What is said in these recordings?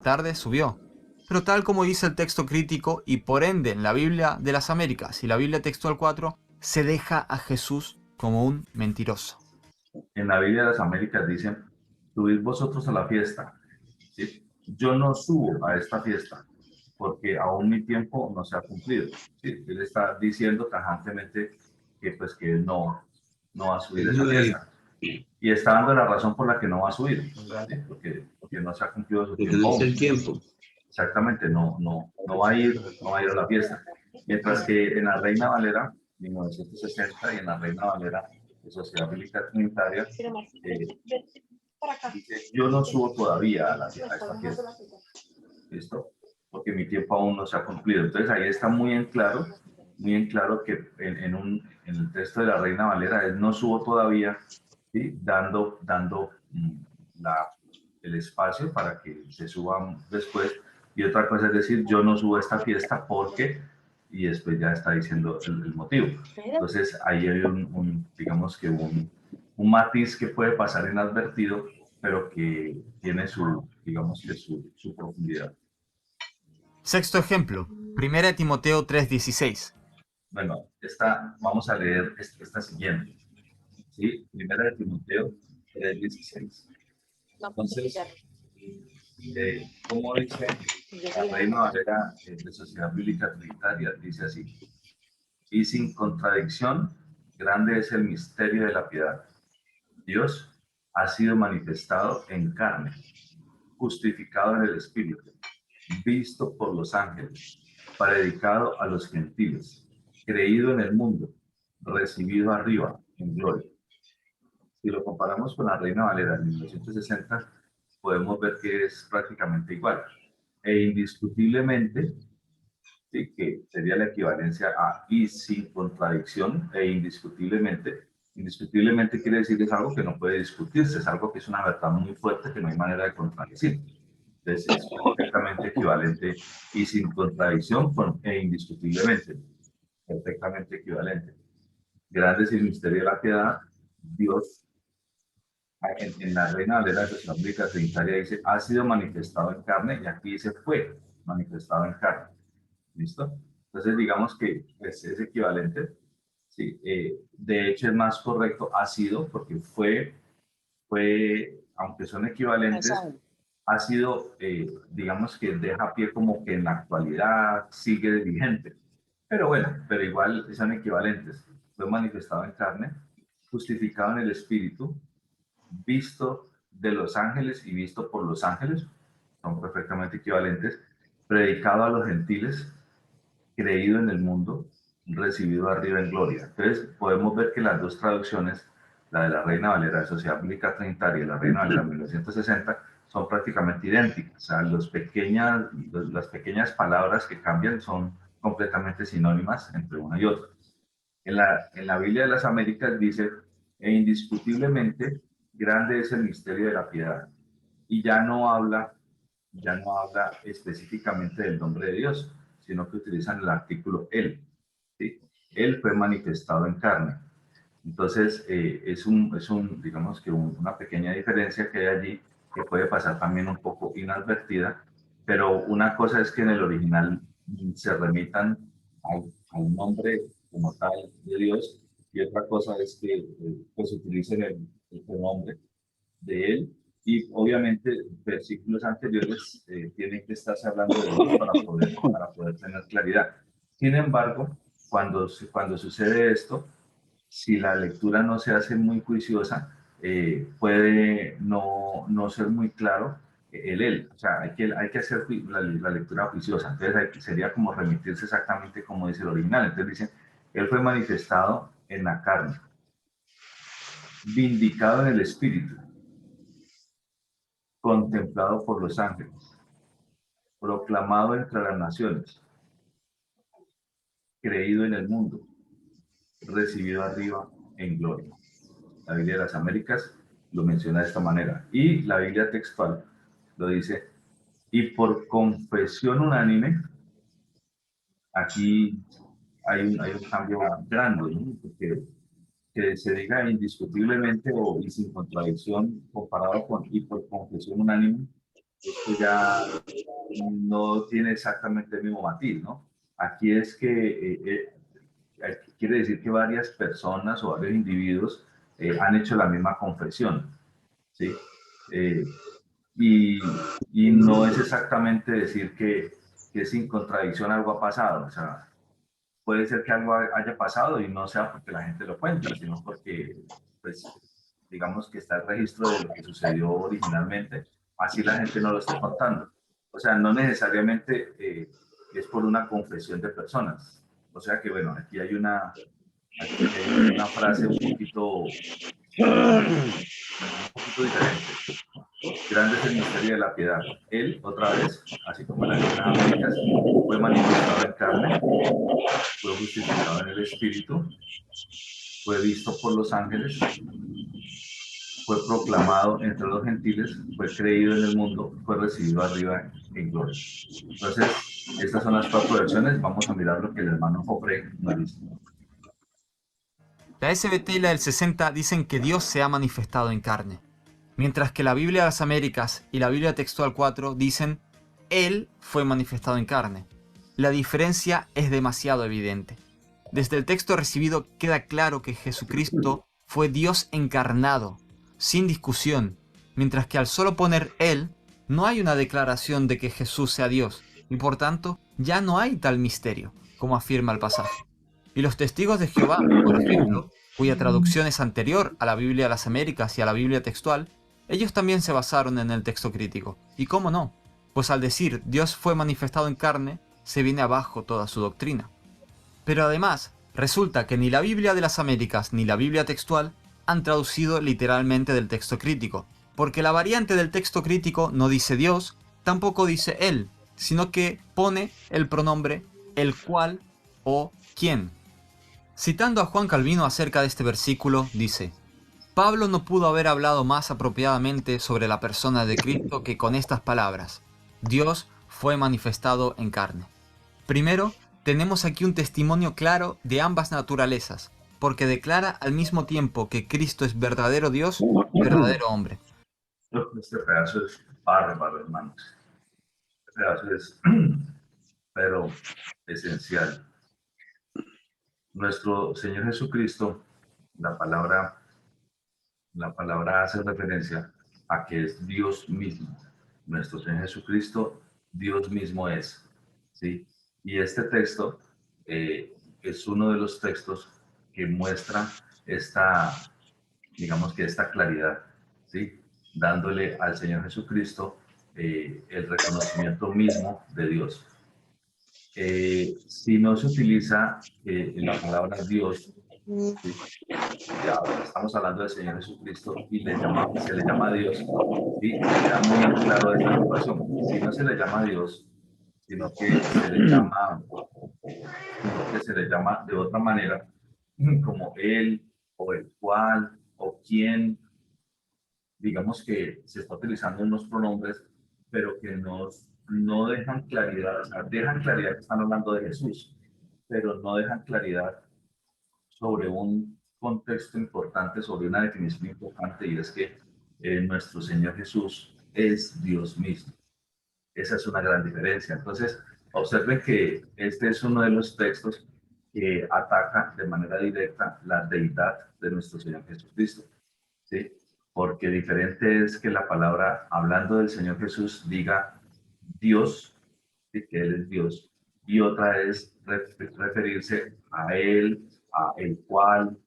tarde subió. Pero tal como dice el texto crítico y por ende en la Biblia de las Américas y la Biblia textual 4, se deja a Jesús como un mentiroso. En la Biblia de las Américas dicen, subid vosotros a la fiesta, ¿sí? Yo no subo a esta fiesta porque aún mi tiempo no se ha cumplido, ¿sí? Él está diciendo tajantemente que pues que él no va a subir a esa fiesta. Y está dando la razón por la que no va a subir, ¿sí? Porque no se ha cumplido su Porque no tiempo es aún. el tiempo. Exactamente, no va a ir, no va a ir a la fiesta. Mientras que en la Reina Valera, 1960, y en la Reina Valera de Sociedad Bíblica Trinitaria, dice, yo no subo todavía a esta fiesta, ¿listo? Porque mi tiempo aún no se ha cumplido. Entonces ahí está muy en claro que en el texto de la Reina Valera es no subo todavía, ¿sí? Dando la, el espacio para que se suban después. Y otra cosa es decir, yo no subo a esta fiesta porque, y después ya está diciendo el motivo. Entonces ahí hay digamos que un matiz que puede pasar inadvertido, pero que tiene digamos que su profundidad. Sexto ejemplo, 1 Timoteo 3:16. Bueno, vamos a leer esta siguiente, ¿sí? 1 Timoteo 3:16. Entonces, como dice la Reina Valera de Sociedad Bíblica Trinitaria, dice así, y sin contradicción, grande es el misterio de la piedad. Dios ha sido manifestado en carne, justificado en el Espíritu, visto por los ángeles, predicado a los gentiles, creído en el mundo, recibido arriba en gloria. Si lo comparamos con la Reina Valera de 1960, podemos ver que es prácticamente igual. E indiscutiblemente, ¿sí? Que sería la equivalencia a y sin contradicción, e indiscutiblemente quiere decir es algo que no puede discutirse, es algo que es una verdad muy fuerte que no hay manera de contradecir. Entonces es perfectamente equivalente y sin contradicción e indiscutiblemente, perfectamente equivalente. Grande es el misterio de la piedad. Dios, en la Reina Valera de la Bíblica Trinitaria dice, ha sido manifestado en carne, y aquí dice fue manifestado en carne. ¿Listo? Entonces digamos que pues, es equivalente. Sí, de hecho es más correcto ha sido, porque aunque son equivalentes, ha sido, digamos que deja pie como que en la actualidad sigue vigente. Pero bueno, pero igual son equivalentes. Fue manifestado en carne, justificado en el Espíritu, visto de los ángeles y visto por los ángeles, son perfectamente equivalentes, predicado a los gentiles, creído en el mundo, recibido arriba en gloria. Entonces podemos ver que las dos traducciones, la de la Reina Valera de Sociedad Bíblica Trinitaria y la Reina Valera de 1960, son prácticamente idénticas. O sea, las pequeñas palabras que cambian son completamente sinónimas entre una y otra. En la Biblia de las Américas dice, e indiscutiblemente grande es el misterio de la piedad. Y ya no habla específicamente del nombre de Dios, sino que utilizan el artículo él. ¿Sí? Él fue manifestado en carne. Entonces, digamos que una pequeña diferencia que hay allí que puede pasar también un poco inadvertida, pero una cosa es que en el original se remitan al nombre como tal de Dios, y otra cosa es que pues utilicen el pronombre de él, y obviamente versículos anteriores tienen que estarse hablando de Dios para poder tener claridad. Sin embargo, cuando sucede esto, si la lectura no se hace muy juiciosa, puede no ser muy claro él. O sea, hay que hacer la lectura juiciosa. Entonces sería como remitirse exactamente como dice el original. Entonces dice, él fue manifestado en la carne, vindicado en el espíritu, contemplado por los ángeles, proclamado entre las naciones, creído en el mundo, recibido arriba en gloria. La Biblia de las Américas lo menciona de esta manera. Y la Biblia textual lo dice, y por confesión unánime, aquí hay un cambio grande, ¿no? Porque que se diga indiscutiblemente y sin contradicción comparado con y por confesión unánime, esto ya no tiene exactamente el mismo matiz, ¿no? Aquí es que quiere decir que varias personas o varios individuos han hecho la misma confesión, ¿sí? Eh, y no es exactamente decir que sin contradicción algo ha pasado, o sea, puede ser que algo haya pasado y no sea porque la gente lo cuenta, sino porque, pues, digamos que está el registro de lo que sucedió originalmente, así la gente no lo esté contando. O sea, no necesariamente es por una confesión de personas. O sea que, bueno, aquí hay una frase un poquito diferente. Grande es el misterio de la piedad. Él, otra vez, así como en las Américas, fue manifestado en carne, fue justificado en el Espíritu, fue visto por los ángeles, fue proclamado entre los gentiles, fue creído en el mundo, fue recibido arriba en gloria. Entonces, estas son las cuatro versiones. Vamos a mirar lo que el hermano Joffre nos dice. La SBT y la del 60 dicen que Dios se ha manifestado en carne, mientras que la Biblia de las Américas y la Biblia Textual 4 dicen Él fue manifestado en carne. La diferencia es demasiado evidente. Desde el texto recibido queda claro que Jesucristo fue Dios encarnado, sin discusión, mientras que al solo poner Él, no hay una declaración de que Jesús sea Dios, y por tanto ya no hay tal misterio, como afirma el pasaje. Y los testigos de Jehová, por ejemplo, cuya traducción es anterior a la Biblia de las Américas y a la Biblia textual, ellos también se basaron en el texto crítico. ¿Y cómo no? Pues al decir Dios fue manifestado en carne, se viene abajo toda su doctrina. Pero además, resulta que ni la Biblia de las Américas ni la Biblia textual han traducido literalmente del texto crítico, porque la variante del texto crítico no dice Dios, tampoco dice Él, sino que pone el pronombre el cual o quién. Citando a Juan Calvino acerca de este versículo, dice: Pablo no pudo haber hablado más apropiadamente sobre la persona de Cristo que con estas palabras: Dios fue manifestado en carne. Primero, tenemos aquí un testimonio claro de ambas naturalezas, porque declara al mismo tiempo que Cristo es verdadero Dios y verdadero hombre. Este pedazo es bárbaro, hermanos. Este pedazo es, pero esencial. Nuestro Señor Jesucristo, la palabra, la palabra hace referencia a que es Dios mismo. Nuestro Señor Jesucristo, Dios mismo es. ¿Sí? Y este texto es uno de los textos que muestra esta, digamos que esta claridad, ¿sí? Dándole al Señor Jesucristo el reconocimiento mismo de Dios. Si no se utiliza la palabra Dios, ¿sí? Ya estamos hablando del Señor Jesucristo y se le llama Dios, ¿sí? Queda muy claro esta situación. Si no se le llama Dios, sino que se le llama de otra manera, como él, o el cual, o quién, digamos que se está utilizando unos pronombres, pero que no dejan claridad, o sea, dejan claridad que están hablando de Jesús, pero no dejan claridad sobre un contexto importante, sobre una definición importante, y es que nuestro Señor Jesús es Dios mismo. Esa es una gran diferencia. Entonces, observen que este es uno de los textos que ataca de manera directa la deidad de nuestro Señor Jesucristo, ¿sí? Porque diferente es que la palabra, hablando del Señor Jesús, diga Dios, ¿sí? Que Él es Dios, y otra es referirse a Él, a el cual,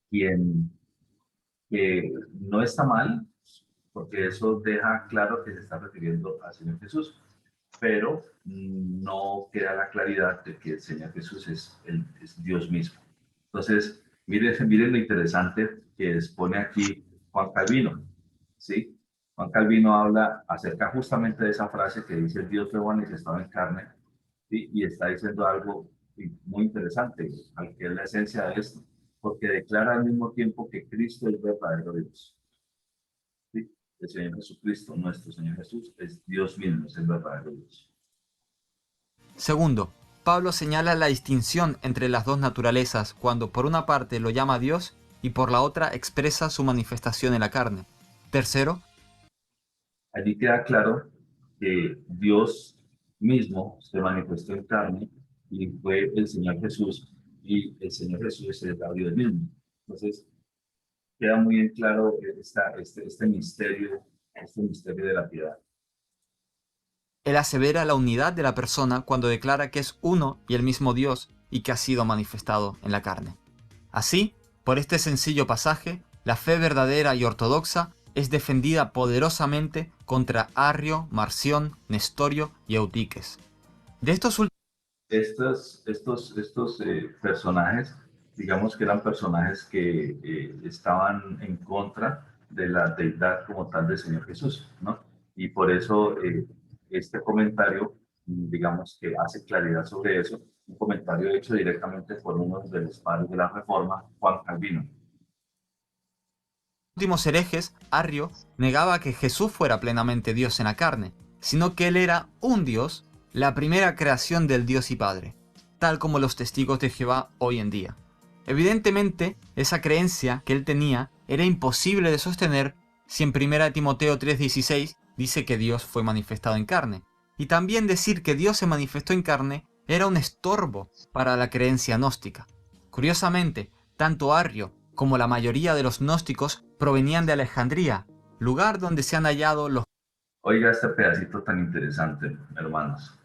quien, que no está mal, porque eso deja claro que se está refiriendo al Señor Jesús, pero no queda la claridad de que el Señor Jesús es Dios mismo. Entonces, miren lo interesante que expone aquí Juan Calvino, ¿sí? Juan Calvino habla acerca justamente de esa frase que dice Dios fue manifestado en carne, ¿sí? Y está diciendo algo muy interesante, al que es la esencia de esto, porque declara al mismo tiempo que Cristo es verdadero Dios. ¿Sí? El Señor Jesucristo, nuestro Señor Jesús, es Dios mismo, es el verdadero Dios. Segundo, Pablo señala la distinción entre las dos naturalezas cuando por una parte lo llama Dios y por la otra expresa su manifestación en la carne. Tercero, Allí queda claro que Dios mismo se manifestó en carne y fue el Señor Jesús, y el Señor Jesús es Dios mismo. Entonces, queda muy en claro este misterio de la piedad. Él asevera la unidad de la persona cuando declara que es uno y el mismo Dios y que ha sido manifestado en la carne. Así, por este sencillo pasaje, la fe verdadera y ortodoxa es defendida poderosamente contra Arrio, Marción, Nestorio y Eutiques. De estos últimos, Estos personajes, digamos que eran personajes que estaban en contra de la deidad como tal del Señor Jesús, ¿no? Y por eso este comentario, digamos que hace claridad sobre eso, un comentario hecho directamente por uno de los padres de la Reforma, Juan Calvino. herejes, Arrio negaba que Jesús fuera plenamente Dios en la carne, sino que él era un Dios, la primera creación del Dios y Padre, tal como los testigos de Jehová hoy en día. Evidentemente, esa creencia que él tenía era imposible de sostener si en 1 Timoteo 3:16 dice que Dios fue manifestado en carne. Y también decir que Dios se manifestó en carne era un estorbo para la creencia gnóstica. Curiosamente, tanto Arrio como la mayoría de los gnósticos provenían de Alejandría, lugar donde se han hallado los... Oiga este pedacito tan interesante, hermanos.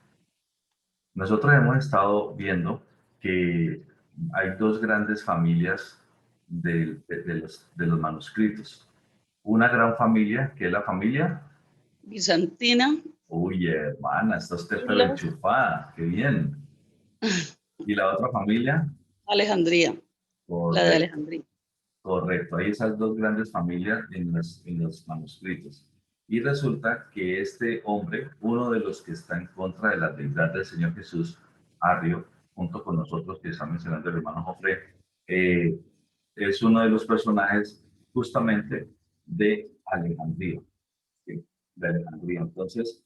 Nosotros hemos estado viendo que hay dos grandes familias de los manuscritos. Una gran familia, que es la familia Bizantina Uy, hermana, está usted y pero la enchufada, qué bien. ¿Y la otra familia? Alejandría, la de Correcto, Alejandría. correcto. Hay esas dos grandes familias en los manuscritos. Y resulta que este hombre, uno de los que está en contra de la deidad del Señor Jesús, Arrio, junto con nosotros que está mencionando el hermano Jofre, eh, es uno de los personajes justamente de Alejandría. ¿Sí? De Alejandría. Entonces,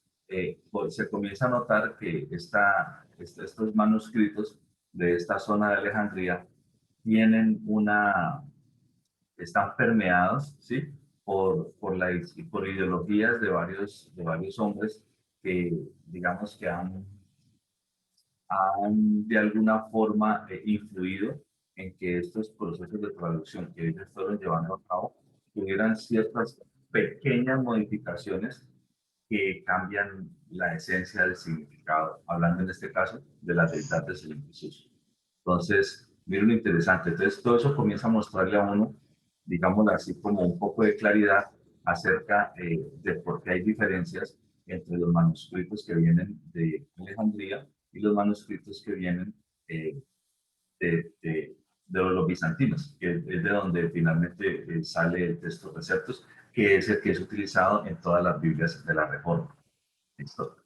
pues, se comienza a notar que estos manuscritos de esta zona de Alejandría tienen están permeados, ¿sí? Por ideologías de varios hombres que, digamos que han de alguna forma influido en que estos procesos de traducción que ellos fueron llevando a cabo tuvieran ciertas pequeñas modificaciones que cambian la esencia del significado, hablando en este caso de la deidad del Señor Jesús. Entonces, miren lo interesante. Entonces, todo eso comienza a mostrarle a uno, digámoslo así, como un poco de claridad acerca de por qué hay diferencias entre los manuscritos que vienen de Alejandría y los manuscritos que vienen eh, de los bizantinos, que es de donde finalmente sale el texto receptos, que es el que es utilizado en todas las Biblias de la Reforma. ¿Listo?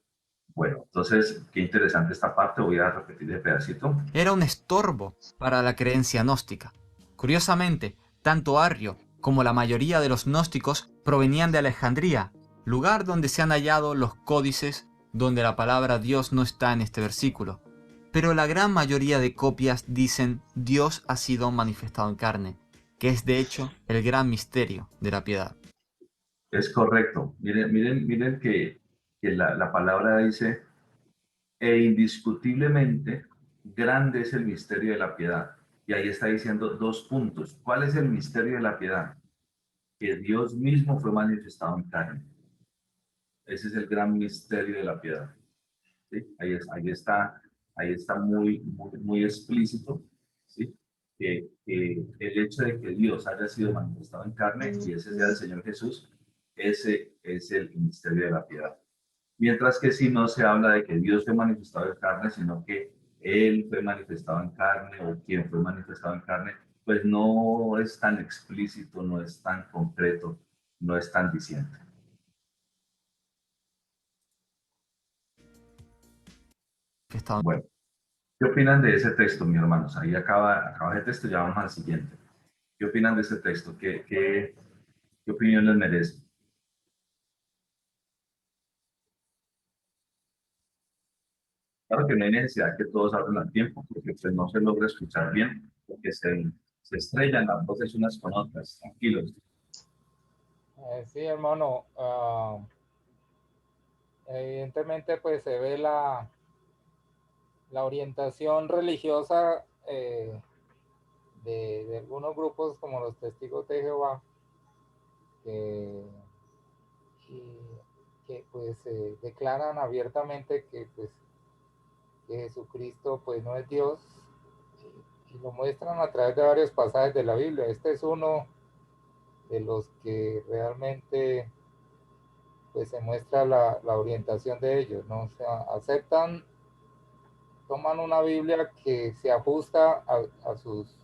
Bueno, entonces, qué interesante esta parte, voy a repetir el pedacito. Era un estorbo para la creencia gnóstica. Curiosamente, tanto Arrio como la mayoría de los gnósticos provenían de Alejandría, lugar donde se han hallado los códices donde la palabra Dios no está en este versículo. Pero la gran mayoría de copias dicen Dios ha sido manifestado en carne, que es de hecho el gran misterio de la piedad. Es correcto. Miren, miren, miren que la palabra dice, e indiscutiblemente grande es el misterio de la piedad. Y ahí está diciendo dos puntos. ¿Cuál es el misterio de la piedad? Que Dios mismo fue manifestado en carne. Ese es el gran misterio de la piedad. ¿Sí? Ahí está muy, muy, muy explícito, ¿sí? Que el hecho de que Dios haya sido manifestado en carne y ese sea el Señor Jesús, ese es el misterio de la piedad. Mientras que si no se habla de que Dios fue manifestado en carne, sino que Él fue manifestado en carne o quien fue manifestado en carne, pues no es tan explícito, no es tan concreto, no es tan diciente. Bueno, ¿qué opinan de ese texto, mis hermanos? Ahí acaba el texto, ya vamos al siguiente. ¿Qué opinan de ese texto? ¿Qué opinión les merece? Claro que no hay necesidad que todos hablen al tiempo, porque pues no se logra escuchar bien, porque se estrellan las voces unas con otras. Tranquilos. Sí, hermano. Evidentemente, pues se ve la orientación religiosa de algunos grupos como los Testigos de Jehová, que, que pues declaran abiertamente que pues que Jesucristo pues no es Dios, y lo muestran a través de varios pasajes de la Biblia. Este es uno de los que realmente pues se muestra la orientación de ellos, ¿no? O sea, aceptan, toman una Biblia que se ajusta a sus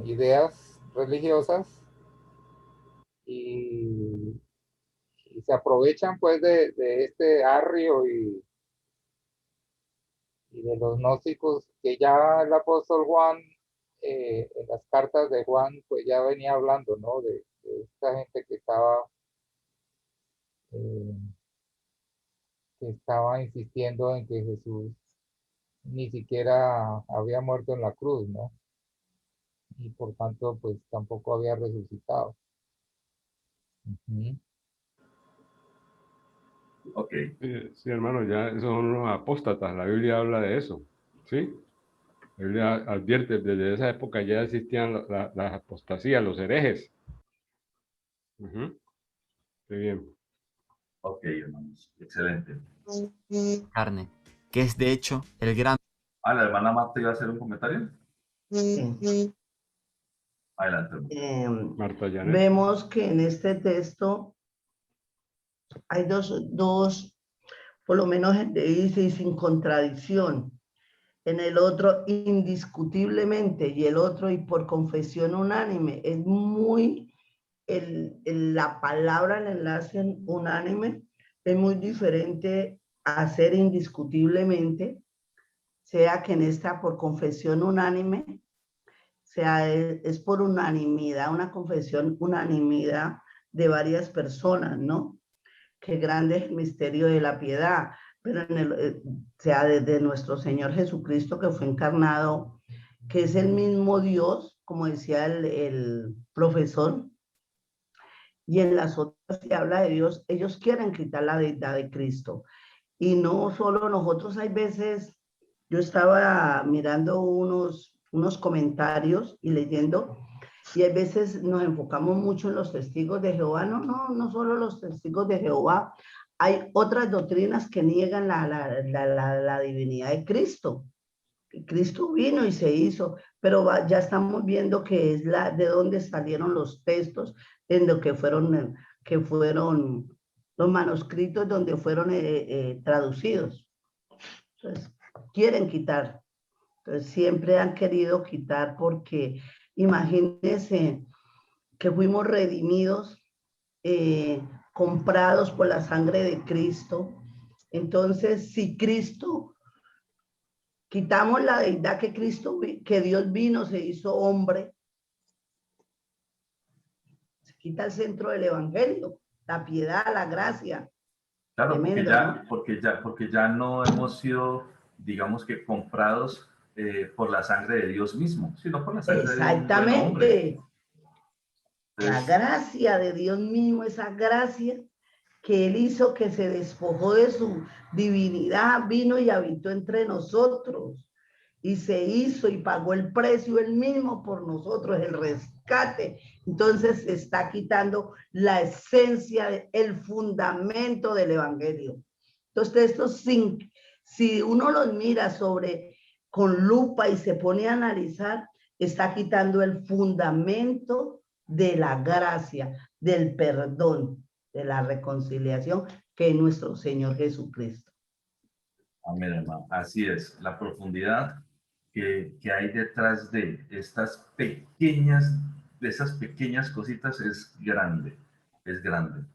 ideas religiosas, y, y se aprovechan pues de este arrio y de los gnósticos que ya el apóstol Juan, en las cartas de Juan, pues ya venía hablando, ¿no? De esta gente eh, que estaba insistiendo en que Jesús ni siquiera había muerto en la cruz, ¿no? Y por tanto, pues tampoco había resucitado. Ujú. Ok, Sí, hermano, ya esos son los apóstatas, la Biblia habla de eso, ¿sí? La Biblia advierte, desde esa época ya existían las apostasías, los herejes. Ujú. Qué bien. ok, hermanos, excelente. Carne, que es de hecho el gran... Ah, la hermana Marta iba a hacer un comentario. Sí. Adelante, hermano. Marta Janet. Vemos que en este texto hay dos, por lo menos dice, y sin contradicción. En el otro, indiscutiblemente, y el otro, y por confesión unánime. Es muy, la palabra, el enlace unánime, es muy diferente a ser indiscutiblemente, sea que en esta por confesión unánime, sea es por unanimidad, una confesión unanimidad de varias personas, ¿no? Qué grande es el misterio de la piedad, pero sea desde nuestro Señor Jesucristo que fue encarnado, que es el mismo Dios, como decía el profesor, y en las otras se habla de Dios, ellos quieren quitar la deidad de Cristo. Y no solo nosotros, hay veces, yo estaba mirando unos comentarios y leyendo, y hay veces nos enfocamos mucho en los testigos de Jehová. No solo los testigos de Jehová, hay otras doctrinas que niegan la divinidad de Cristo. Cristo vino y se hizo, pero ya estamos viendo que es de dónde salieron los textos, en lo que fueron los manuscritos donde fueron traducidos. Entonces, quieren quitar. Entonces, siempre han querido quitar porque imagínense que fuimos redimidos, comprados por la sangre de Cristo. Entonces, si Cristo, quitamos la deidad que Cristo, que Dios vino, se hizo hombre, se quita el centro del evangelio, la piedad, la gracia. Claro, Tremendo, porque ya no hemos sido, digamos que comprados por la sangre de Dios mismo, sino por la sangre de un buen hombre. Exactamente. La gracia de Dios mismo, esa gracia que Él hizo, que se despojó de su divinidad, vino y habitó entre nosotros. Y se hizo y pagó el precio Él mismo por nosotros, el rescate. Entonces se está quitando la esencia, el fundamento del evangelio. Entonces estos, si uno los mira con lupa y se pone a analizar, está quitando el fundamento de la gracia, del perdón, de la reconciliación, que es nuestro Señor Jesucristo. Amén, hermano. Así es, la profundidad que hay detrás de estas de esas pequeñas cositas es grande,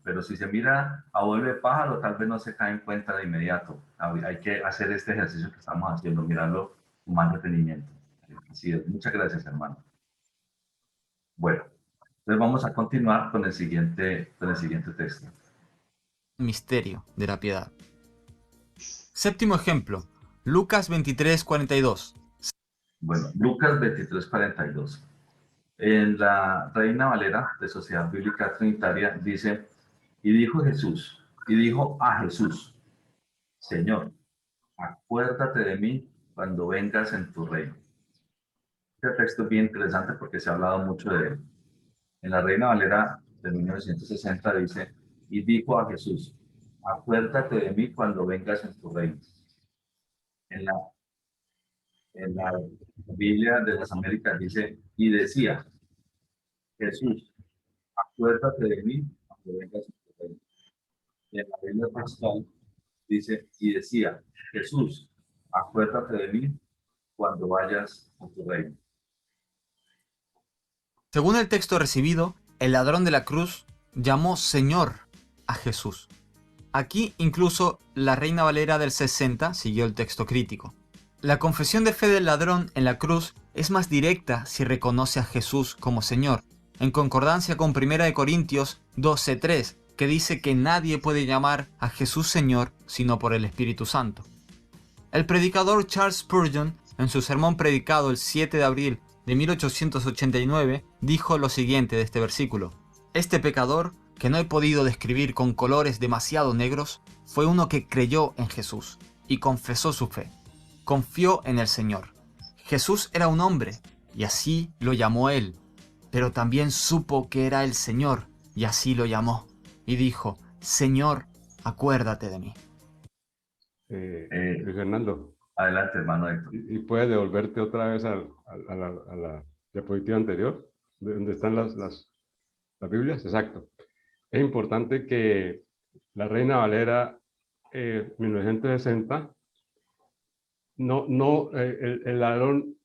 pero si se mira a vuelo de pájaro, tal vez no se cae en cuenta de inmediato. Hay que hacer este ejercicio que estamos haciendo, mirarlo con más detenimiento. Así es, muchas gracias, hermano. Bueno, entonces vamos a continuar con el siguiente texto. Misterio de la piedad. Séptimo ejemplo, Lucas 23:42. Bueno, Lucas 23:42. En la Reina Valera de Sociedad Bíblica Trinitaria dice: Y dijo a Jesús, Señor, acuérdate de mí cuando vengas en tu reino. Este texto es bien interesante porque se ha hablado mucho de él. En la Reina Valera de 1960 dice, y dijo a Jesús, acuérdate de mí cuando vengas en tu reino. En la Biblia de las Américas dice, y decía, Jesús, acuérdate de mí cuando vengas en tu reino. En la Biblia Pascal dice, y decía, Jesús, acuérdate de mí cuando vayas a tu reino. Según el texto recibido, el ladrón de la cruz llamó Señor a Jesús. Aquí incluso la Reina Valera del 60 siguió el texto crítico. La confesión de fe del ladrón en la cruz es más directa si reconoce a Jesús como Señor, en concordancia con 1 Corintios 12:3, que dice que nadie puede llamar a Jesús Señor sino por el Espíritu Santo. El predicador Charles Spurgeon, en su sermón predicado el 7 de abril de 1889, dijo lo siguiente de este versículo: este pecador, que no he podido describir con colores demasiado negros, fue uno que creyó en Jesús y confesó su fe. Confió en el Señor. Jesús era un hombre, y así lo llamó él, pero también supo que era el Señor, y así lo llamó, y dijo, Señor, acuérdate de mí. Luis Fernando, Adelante, hermano Héctor. ¿y puedes devolverte otra vez a la diapositiva anterior, de donde están las Biblias? Exacto. Es importante que la Reina Valera 1960, el ladrón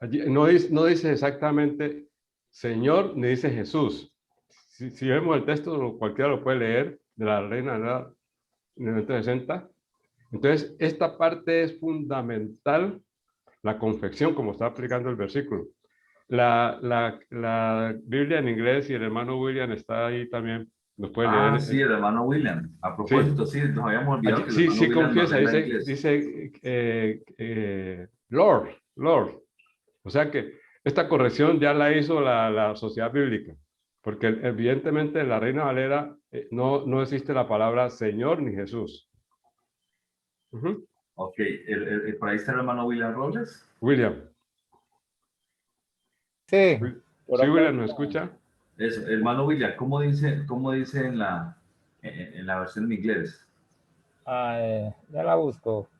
allí no dice exactamente Señor, ni dice Jesús. Si vemos el texto, cualquiera lo puede leer, de la Reina Valera 1960. Entonces, esta parte es fundamental, la confección, como está aplicando el versículo. La Biblia en inglés, y el hermano William está ahí también, nos puede leer. Sí, el hermano William. A propósito, sí, nos habíamos olvidado que el Sí, hermano sí, William confiesa, no habla dice Lord. O sea que esta corrección ya la hizo la Sociedad Bíblica, porque evidentemente en la Reina Valera no existe la palabra Señor ni Jesús. Ok, ¿por ahí está el hermano William Robles? William. Sí. ¿Sí, William, nos escucha? Eso, hermano William, ¿cómo dice en la versión en inglés? Ya la busco.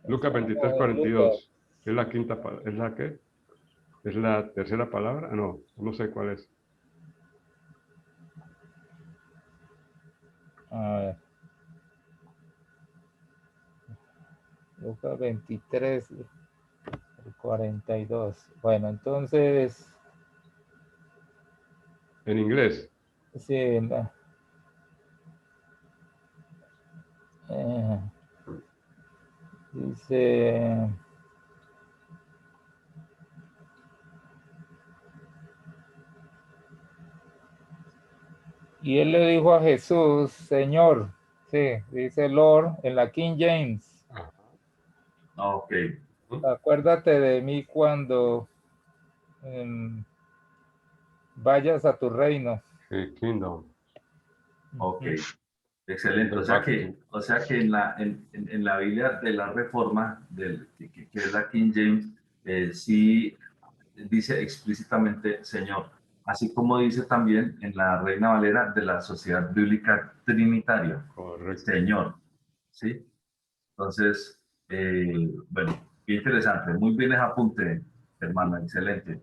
Lucas 23:42. ¿Es la quinta? ¿Es la qué? ¿Es la tercera palabra? No sé cuál es. A ver. Lucas 23, 42. Bueno, entonces... ¿En inglés? Sí, dice... Y él le dijo a Jesús, Señor, sí, dice Lord en la King James. Ok. Acuérdate de mí cuando vayas a tu reino. Sí, Kingdom. Ok. Excelente. O sea que en la Biblia de la Reforma, que es la King James, sí dice explícitamente Señor, así como dice también en la Reina Valera de la Sociedad Bíblica Trinitaria. Correcto. Señor. ¿Sí? Entonces, bueno, qué interesante. Muy bien ese apunte, hermano. Excelente.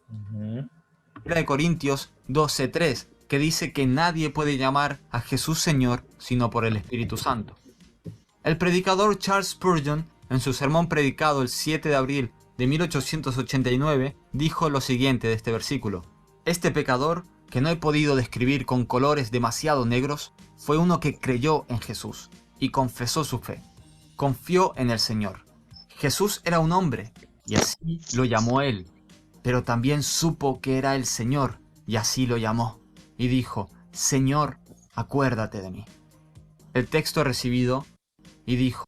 1 Corintios 12:3, que dice que nadie puede llamar a Jesús Señor sino por el Espíritu Santo. El predicador Charles Spurgeon, en su sermón predicado el 7 de abril de 1889, dijo lo siguiente de este versículo: este pecador, que no he podido describir con colores demasiado negros, fue uno que creyó en Jesús y confesó su fe. Confió en el Señor. Jesús era un hombre, y así lo llamó él, pero también supo que era el Señor, y así lo llamó, y dijo, Señor, acuérdate de mí. El texto recibido, y dijo.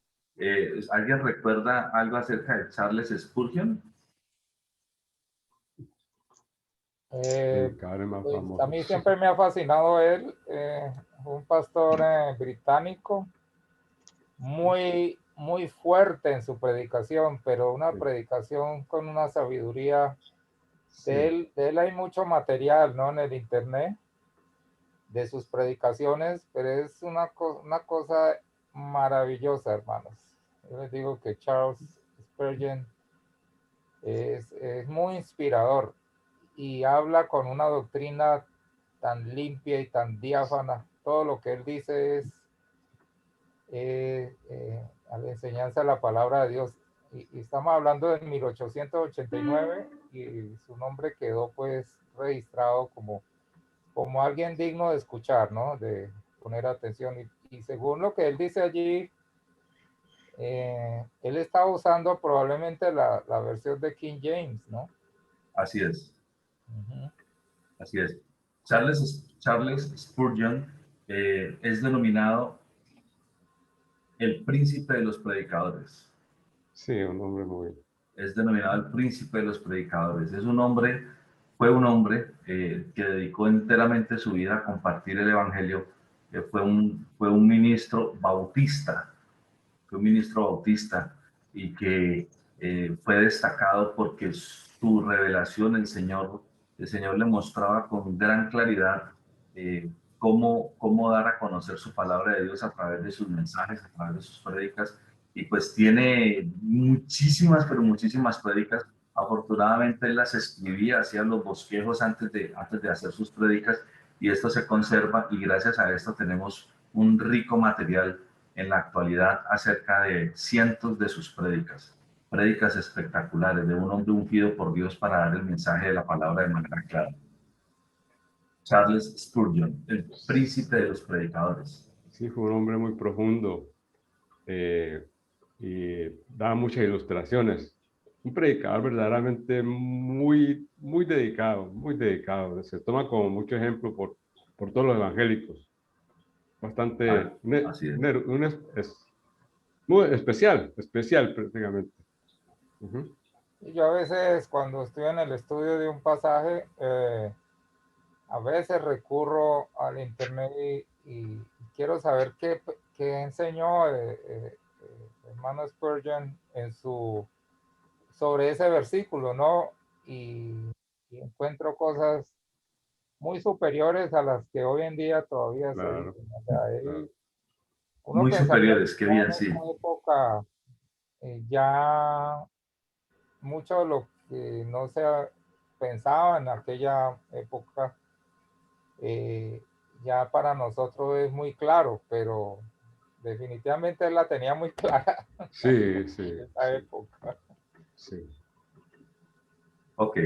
¿Alguien recuerda algo acerca de Charles Spurgeon? Predicadores más Pues, a famosos. mí siempre me ha fascinado él, un pastor británico, muy fuerte en su predicación, pero una Sí. predicación con una sabiduría. Sí. De él hay mucho material, ¿no? En el internet de sus predicaciones, pero es una cosa maravillosa, hermanos. Yo les digo que Charles Spurgeon es muy inspirador y habla con una doctrina tan limpia y tan diáfana. Todo lo que él dice es a la enseñanza de la palabra de Dios. Y estamos hablando de 1889 y su nombre quedó pues registrado como alguien digno de escuchar, ¿no? De poner atención. Y según lo que él dice allí, él estaba usando probablemente la versión de King James, ¿no? Así es, Uh-huh. así es. Charles Spurgeon es denominado el príncipe de los predicadores. Sí, un hombre muy... Es denominado el príncipe de los predicadores. Es un hombre, fue un hombre que dedicó enteramente su vida a compartir el evangelio. Fue un ministro bautista, y que fue destacado porque su revelación, el Señor le mostraba con gran claridad cómo dar a conocer su palabra de Dios a través de sus mensajes, a través de sus prédicas, y pues tiene muchísimas, pero muchísimas prédicas. Afortunadamente él las escribía, hacía los bosquejos antes de hacer sus prédicas, y esto se conserva, y gracias a esto tenemos un rico material en la actualidad acerca de cientos de sus prédicas espectaculares de un hombre ungido por Dios para dar el mensaje de la palabra de manera clara. Charles Spurgeon, el príncipe de los predicadores. Sí, fue un hombre muy profundo y daba muchas ilustraciones. Un predicador verdaderamente muy dedicado, muy dedicado. Se toma como mucho ejemplo por todos los evangélicos. Bastante, así es. Muy especial prácticamente. Uh-huh. Y yo a veces cuando estoy en el estudio de un pasaje, a veces recurro al internet y quiero saber qué enseñó hermano Spurgeon sobre ese versículo, ¿no? Y encuentro cosas muy superiores a las que hoy en día todavía se Claro, dicen. O sea, claro. uno Muy pensaría superiores, qué que bien, en sí. esta época ya mucho de lo que no se pensaba en aquella época ya para nosotros es muy claro, pero definitivamente él la tenía muy clara. Sí, en sí. esa época. Sí. Ok.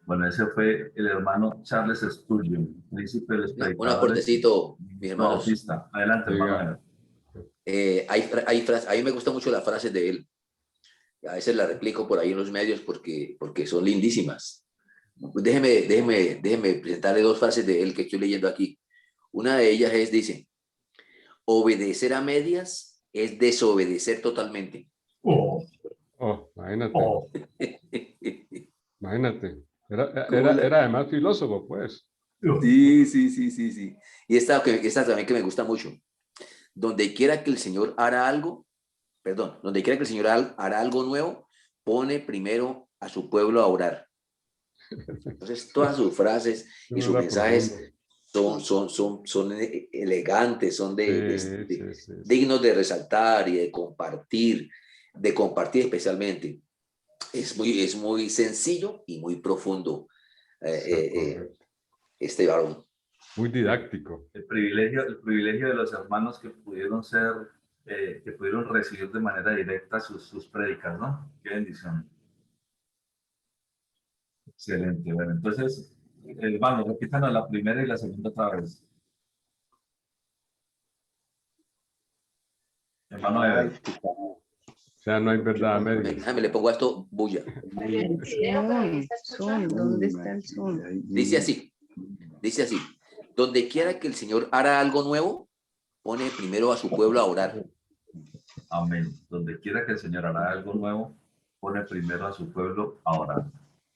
Bueno, ese fue el hermano Charles Spurgeon, príncipe de los Un predicadores. aportecito, mis hermanos. Bautista. Adelante, hermano. A mí me gusta mucho la frase de él. A veces la replico por ahí en los medios porque son lindísimas. Déjeme presentarle dos frases de él que estoy leyendo aquí. Una de ellas dice, obedecer a medias es desobedecer totalmente. Imagínate. Imagínate. Era además filósofo, pues. Sí. Y esta también que me gusta mucho. Donde quiera que el Señor hará algo nuevo, pone primero a su pueblo a orar. Entonces, todas sus frases y sus mensajes son elegantes, son dignos de resaltar y de compartir especialmente. Es muy sencillo y muy profundo este varón. Muy didáctico. El privilegio de los hermanos que pudieron recibir de manera directa sus prédicas, ¿no? Qué bendición. Excelente. Bueno, entonces, hermano, repítanos la primera y la segunda otra vez. Hermano Ever. O sea, no hay verdad a medias. Déjame, le pongo a esto bulla. ¿Dónde está el Zoom? Dice así. Donde quiera que el Señor hará algo nuevo, pone primero a su pueblo a orar. Amén. Donde quiera que el Señor hará algo nuevo, pone primero a su pueblo a orar.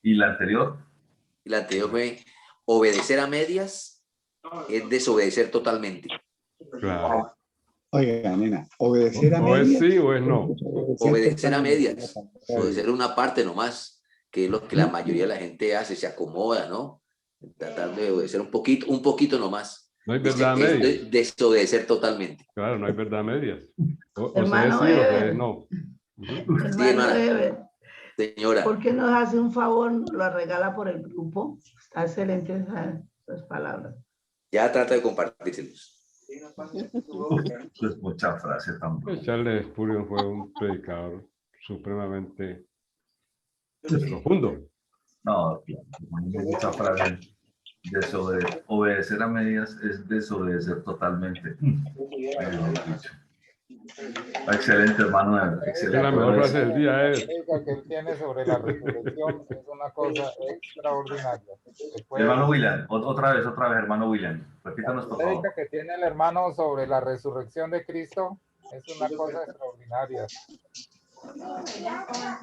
¿Y la anterior? y la anterior fue obedecer a medias es desobedecer totalmente. Claro. Oiga, nena, obedecer a O es medias. sí o es no. Obedecer a medias, obedecer una parte nomás, que es lo que la mayoría de la gente hace, se acomoda, ¿no? Tratar de obedecer un poquito nomás. No hay verdad a Esto medias. es desobedecer totalmente. Claro, no hay verdad a medias. O se es Hermano sí o se Ever. es no. Sí, Hermano hermana. Ever, Señora, ¿por qué nos hace un favor? Lo regala por el grupo. Está excelente esas palabras. ya trata de compartírselos. Pues mucha frase tan buena. Charles Spurgeon fue un predicador supremamente profundo. No, claro, mucha frase. Obedecer a medias es desobedecer totalmente. Excelente, hermano. Es la Excelente. mejor frase del día es. La que él tiene sobre la resurrección es una cosa extraordinaria. Hermano William, otra vez, hermano William. Repítanos, por La favor. prédica que tiene el hermano sobre la resurrección de Cristo es una cosa extraordinaria.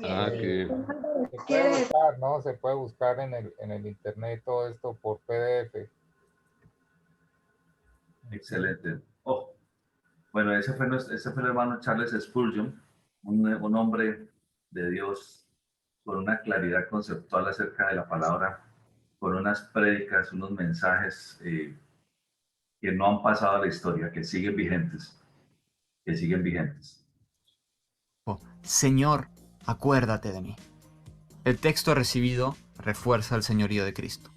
Ah, que Se puede buscar, ¿no? Se puede buscar en el internet todo esto por PDF. Excelente. Oh, bueno, ese fue el hermano Charles Spurgeon, un hombre de Dios con una claridad conceptual acerca de la palabra, con unas prédicas, unos mensajes que no han pasado a la historia, que siguen vigentes, Señor, acuérdate de mí. El texto recibido refuerza el señorío de Cristo.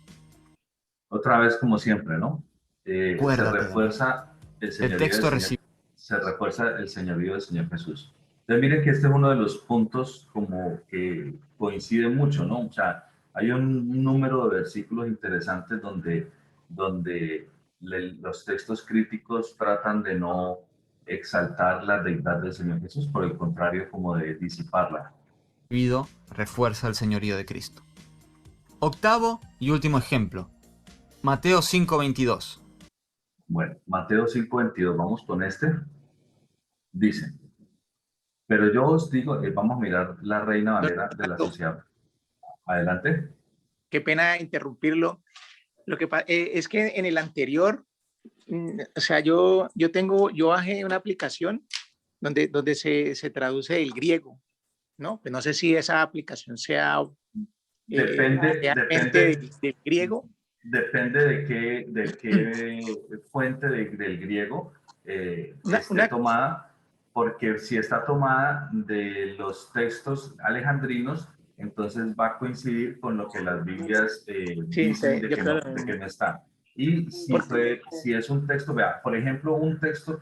Otra vez, como siempre, ¿no? Se Acuérdate de mí. refuerza el señorío El texto del Señor, recibido. se refuerza el señorío del Señor Jesús. Entonces, miren que este es uno de los puntos como que coincide mucho, ¿no? O sea, hay un número de versículos interesantes donde los textos críticos tratan de no exaltar la deidad del Señor Jesús, por el contrario, como de disiparla. Refuerza el señorío de Cristo. Octavo y último ejemplo. Mateo 5:22. Bueno, Mateo 5:22, vamos con este. Dice, pero yo os digo, vamos a mirar la Reina Valera de la Sociedad. Adelante. Qué pena interrumpirlo. Lo que es que en el anterior, o sea, yo bajé una aplicación donde se traduce del griego, ¿no? Pues no sé si esa aplicación sea Depende del griego. Depende de qué fuente del griego esté tomada, porque si está tomada de los textos alejandrinos, entonces va a coincidir con lo que las Biblias dicen de que no está. Y si es un texto, vea, por ejemplo, un texto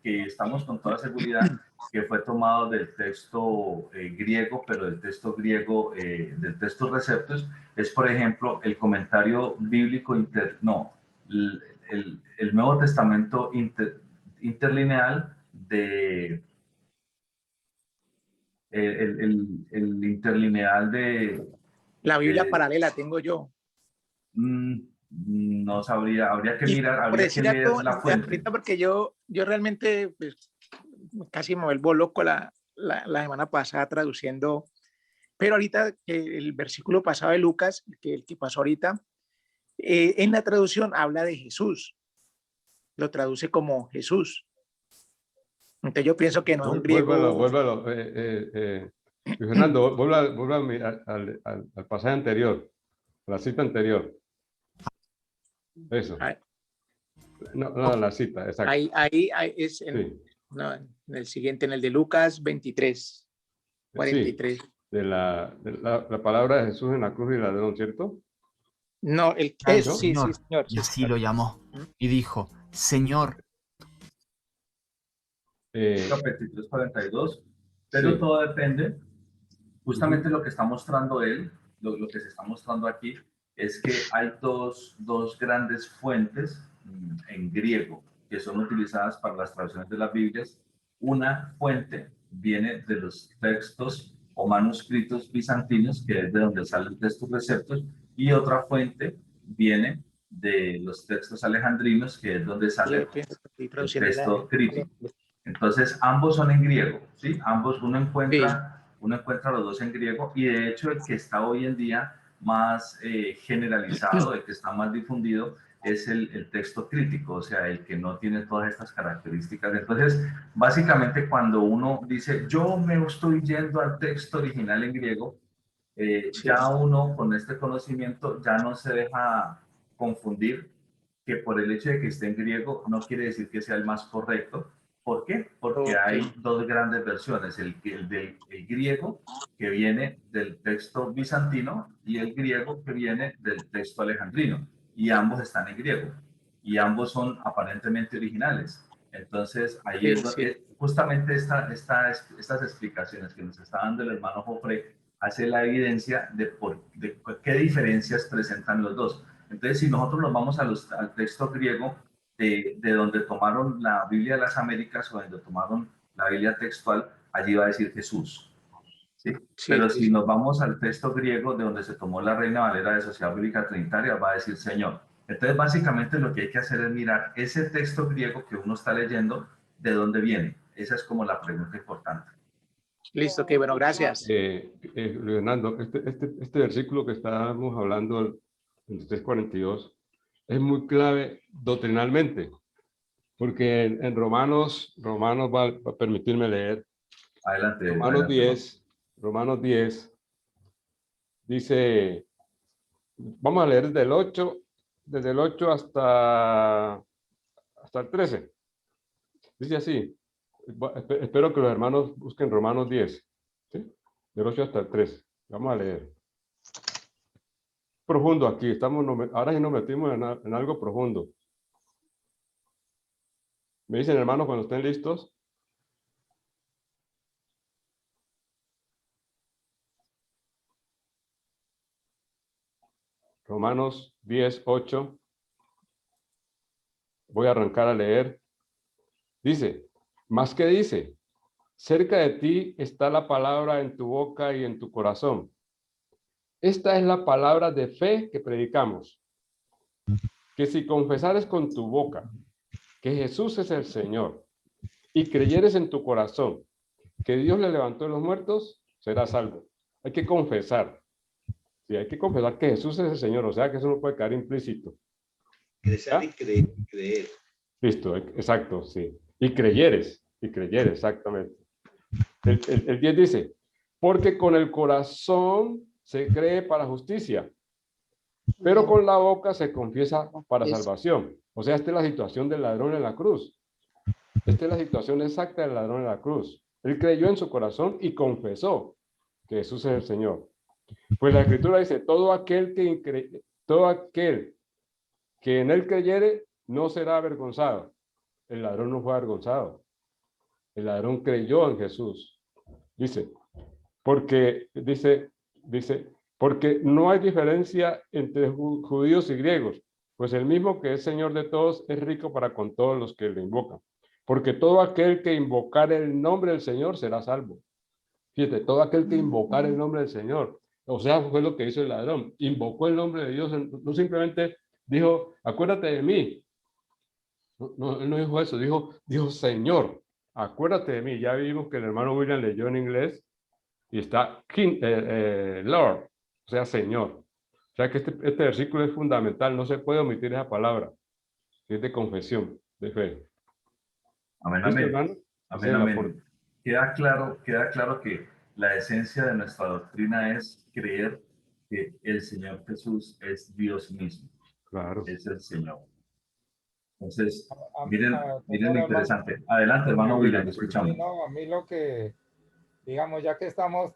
que estamos con toda seguridad que fue tomado del texto griego, pero del texto griego, del texto Receptus, es, por ejemplo, el comentario bíblico, el Nuevo Testamento interlineal de... El interlineal de... La Biblia paralela tengo yo. No sabría, habría que mirar la fuente. Porque yo realmente pues, casi me vuelvo loco la semana pasada traduciendo, pero ahorita el versículo pasado de Lucas, el que pasó ahorita, en la traducción habla de Jesús, lo traduce como Jesús. Entonces yo pienso que no es un griego. Vuélvalo. Fernando, vuelva a mirar al pasaje anterior, a la cita anterior. Eso. No, la cita, exacto. Ahí es en el siguiente, en el de Lucas 23, 43. Sí, de la palabra de Jesús en la cruz y la ladrón, ¿cierto? No, sí, señor. Y así lo llamó. Y dijo, Señor. Capítulo 42, pero sí. Todo depende, justamente lo que está mostrando él, lo que se está mostrando aquí, es que hay dos grandes fuentes en griego que son utilizadas para las traducciones de las Biblias. Una fuente viene de los textos o manuscritos bizantinos, que es de donde salen los textos Receptus, y otra fuente viene de los textos alejandrinos, que es donde sale el texto crítico. Entonces, ambos son en griego, ¿sí? Ambos, uno encuentra los dos en griego, y de hecho el que está hoy en día más generalizado, el que está más difundido, es el texto crítico, o sea, el que no tiene todas estas características. Entonces, básicamente cuando uno dice, yo me estoy yendo al texto original en griego, Sí, ya uno con este conocimiento ya no se deja confundir que por el hecho de que esté en griego no quiere decir que sea el más correcto. ¿Por qué? Porque ok, hay dos grandes versiones, el griego que viene del texto bizantino y el griego que viene del texto alejandrino, y ambos están en griego y ambos son aparentemente originales. Entonces, ahí sí, es sí, justamente estas explicaciones que nos está dando el hermano Jofre hace la evidencia de qué diferencias presentan los dos. Entonces, si nosotros nos vamos al texto griego de donde tomaron la Biblia de las Américas o donde tomaron la Biblia textual, allí va a decir Jesús. ¿Sí? sí, Pero sí, si sí. nos vamos al texto griego de donde se tomó la Reina Valera de Sociedad Bíblica Trinitaria, va a decir Señor. Entonces, básicamente lo que hay que hacer es mirar ese texto griego que uno está leyendo, ¿de dónde viene? Esa es como la pregunta importante. Listo, ok, bueno, gracias. Fernando, este versículo que estábamos hablando, el 23:42, es muy clave doctrinalmente, porque en Romanos va a permitirme leer, Adelante, Romanos adelante, hermano. 10, Romanos 10, dice, vamos a leer desde el 8 hasta el 13. Dice así, espero que los hermanos busquen Romanos 10, ¿sí? Del 8 hasta el 13. Vamos a leer. Profundo aquí, ahora sí nos metimos en algo profundo. Me dicen, hermanos, cuando estén listos. Romanos 10:8. Voy a arrancar a leer. Dice, ¿más qué dice? Cerca de ti está la palabra en tu boca y en tu corazón. Esta es la palabra de fe que predicamos. Que si confesares con tu boca que Jesús es el Señor y creyeres en tu corazón que Dios le levantó de los muertos, serás salvo. Hay que confesar. Sí, hay que confesar que Jesús es el Señor, o sea que eso no puede quedar implícito. Crecer y creer. Listo, exacto, sí. Y creyeres, exactamente. El 10 dice, porque con el corazón se cree para justicia, pero con la boca se confiesa para salvación. O sea, esta es la situación del ladrón en la cruz. Esta es la situación exacta del ladrón en la cruz. Él creyó en su corazón y confesó que Jesús es el Señor. Pues la Escritura dice, todo aquel que en él creyere no será avergonzado. El ladrón no fue avergonzado. El ladrón creyó en Jesús. Dice, porque no hay diferencia entre judíos y griegos, pues el mismo que es Señor de todos es rico para con todos los que le invocan. Porque todo aquel que invocar el nombre del Señor será salvo. Fíjate, todo aquel que invocar el nombre del Señor. O sea, fue lo que hizo el ladrón. Invocó el nombre de Dios. No simplemente dijo, acuérdate de mí. No, él no dijo eso. Dijo, Señor, acuérdate de mí. Ya vimos que el hermano William leyó en inglés y está Lord, o sea, Señor. O sea que este versículo es fundamental. No se puede omitir esa palabra. Es de confesión, de fe. Amén, ¿Listo, amén. hermano? Amén, amén. Queda claro que la esencia de nuestra doctrina es creer que el Señor Jesús es Dios mismo, Claro. es el Señor. Entonces, miren Señor lo hermano, interesante. Adelante, hermano William, te sí, escuchamos. no, a mí lo que, digamos, ya que estamos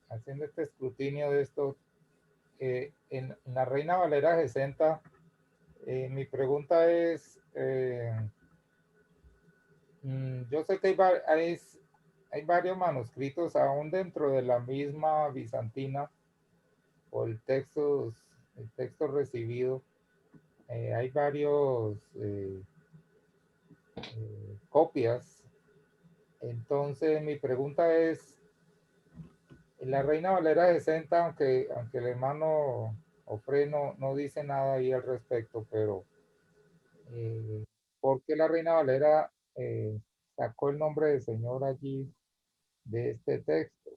haciendo este escrutinio de esto, en la Reina Valera 60, mi pregunta es, yo sé que hay varios manuscritos aún dentro de la misma bizantina o el texto recibido. Hay varios copias. Entonces mi pregunta es, en la Reina Valera 60, aunque el hermano Ofre no dice nada ahí al respecto, pero ¿por qué la Reina Valera sacó el nombre del Señor allí de este texto?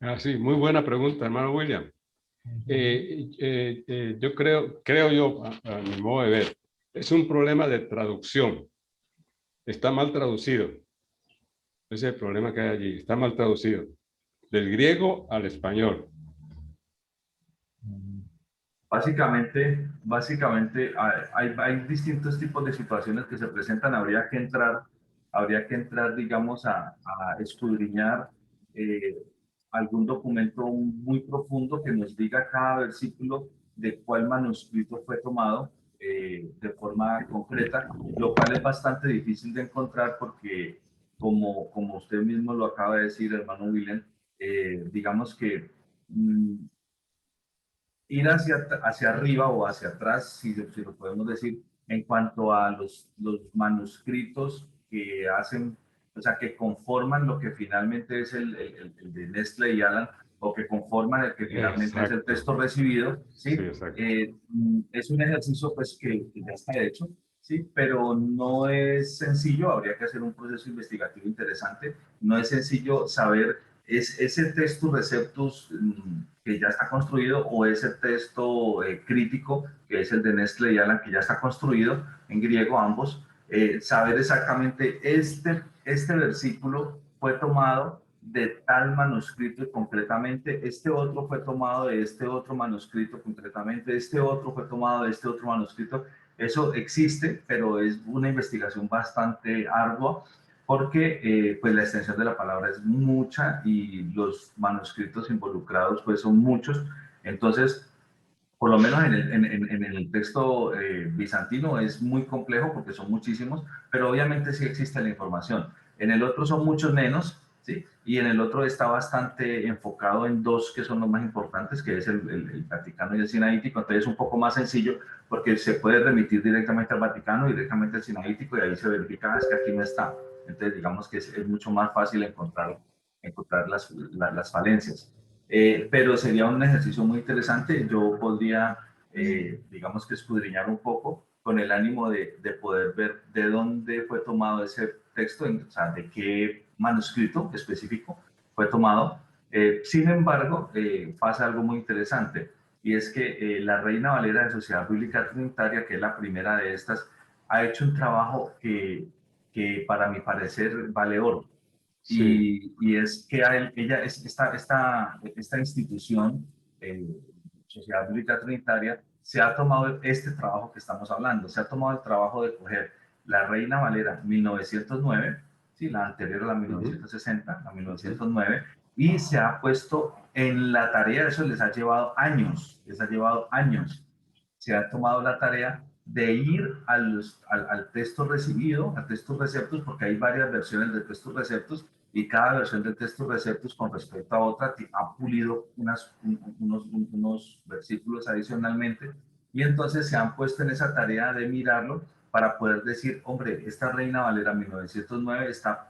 Ah, sí, muy buena pregunta, hermano William. Yo creo yo, a mi modo de ver, es un problema de traducción. Está mal traducido. Ese es el problema que hay allí. Está mal traducido. Del griego al español. Básicamente hay distintos tipos de situaciones que se presentan. Habría que entrar, digamos, a escudriñar eh, algún documento muy profundo que nos diga cada versículo de cuál manuscrito fue tomado de forma concreta, lo cual es bastante difícil de encontrar porque, como usted mismo lo acaba de decir, hermano William, digamos que ir hacia arriba o hacia atrás, si lo podemos decir, en cuanto a los manuscritos que hacen, o sea, que conforman lo que finalmente es el de Nestle y Alan, o que conforman el que finalmente es el Exacto. texto recibido, ¿sí? Sí, exacto. Es un ejercicio pues que ya está hecho, ¿sí? Pero no es sencillo, habría que hacer un proceso investigativo interesante, no es sencillo saber ¿es ese texto receptus que ya está construido o ese texto crítico, que es el de Nestle y Alan, que ya está construido en griego ambos? Saber exactamente este versículo fue tomado de tal manuscrito y concretamente, este otro fue tomado de este otro manuscrito concretamente, este otro fue tomado de este otro manuscrito. Eso existe, pero es una investigación bastante ardua porque pues la extensión de la palabra es mucha y los manuscritos involucrados pues son muchos. Entonces, por lo menos en el texto bizantino es muy complejo porque son muchísimos, pero obviamente sí existe la información. En el otro son muchos menos, ¿sí? Y en el otro está bastante enfocado en dos que son los más importantes, que es el Vaticano y el Sinaítico. Entonces es un poco más sencillo porque se puede remitir directamente al Vaticano, directamente al Sinaítico y ahí se verifica, es que aquí no está. Entonces digamos que es mucho más fácil encontrar las falencias. Pero sería un ejercicio muy interesante. Yo podría, digamos que escudriñar un poco con el ánimo de poder ver de dónde fue tomado ese texto, o sea, de qué manuscrito específico fue tomado. Sin embargo, pasa algo muy interesante y es que la Reina Valera de Sociedad Bíblica Trinitaria, que es la primera de estas, ha hecho un trabajo que para mi parecer vale oro. Sí. Y es que ella, esta institución, Sociedad Bíblica Trinitaria, se ha tomado este trabajo que estamos hablando, se ha tomado el trabajo de coger la Reina Valera 1909, ¿sí? La anterior a la 1960, la 1909, y se ha puesto en la tarea, eso les ha llevado años, se ha tomado la tarea de ir al texto recibido, al texto receptus, porque hay varias versiones del texto receptus, y cada versión del texto receptus con respecto a otra ha pulido unos versículos adicionalmente, y entonces se han puesto en esa tarea de mirarlo para poder decir, hombre, esta Reina Valera 1909 está,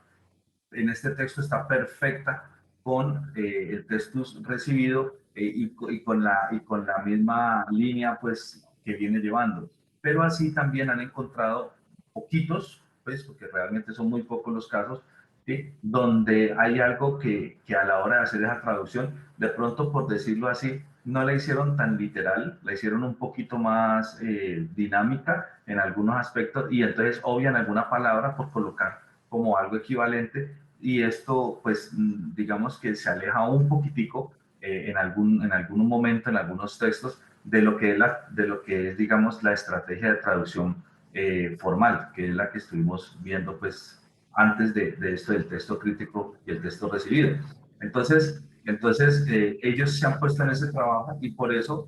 en este texto está perfecta con el texto recibido y con la misma línea pues que viene llevando. Pero así también han encontrado poquitos, pues porque realmente son muy pocos los casos, ¿sí? Donde hay algo que a la hora de hacer esa traducción, de pronto por decirlo así, no la hicieron tan literal, la hicieron un poquito más dinámica en algunos aspectos y entonces obvian alguna palabra por colocar como algo equivalente y esto pues digamos que se aleja un poquitico en algún momento, en algunos textos, de lo que es digamos la estrategia de traducción formal, que es la que estuvimos viendo pues antes de esto del texto crítico y el texto recibido. Entonces ellos se han puesto en ese trabajo y por eso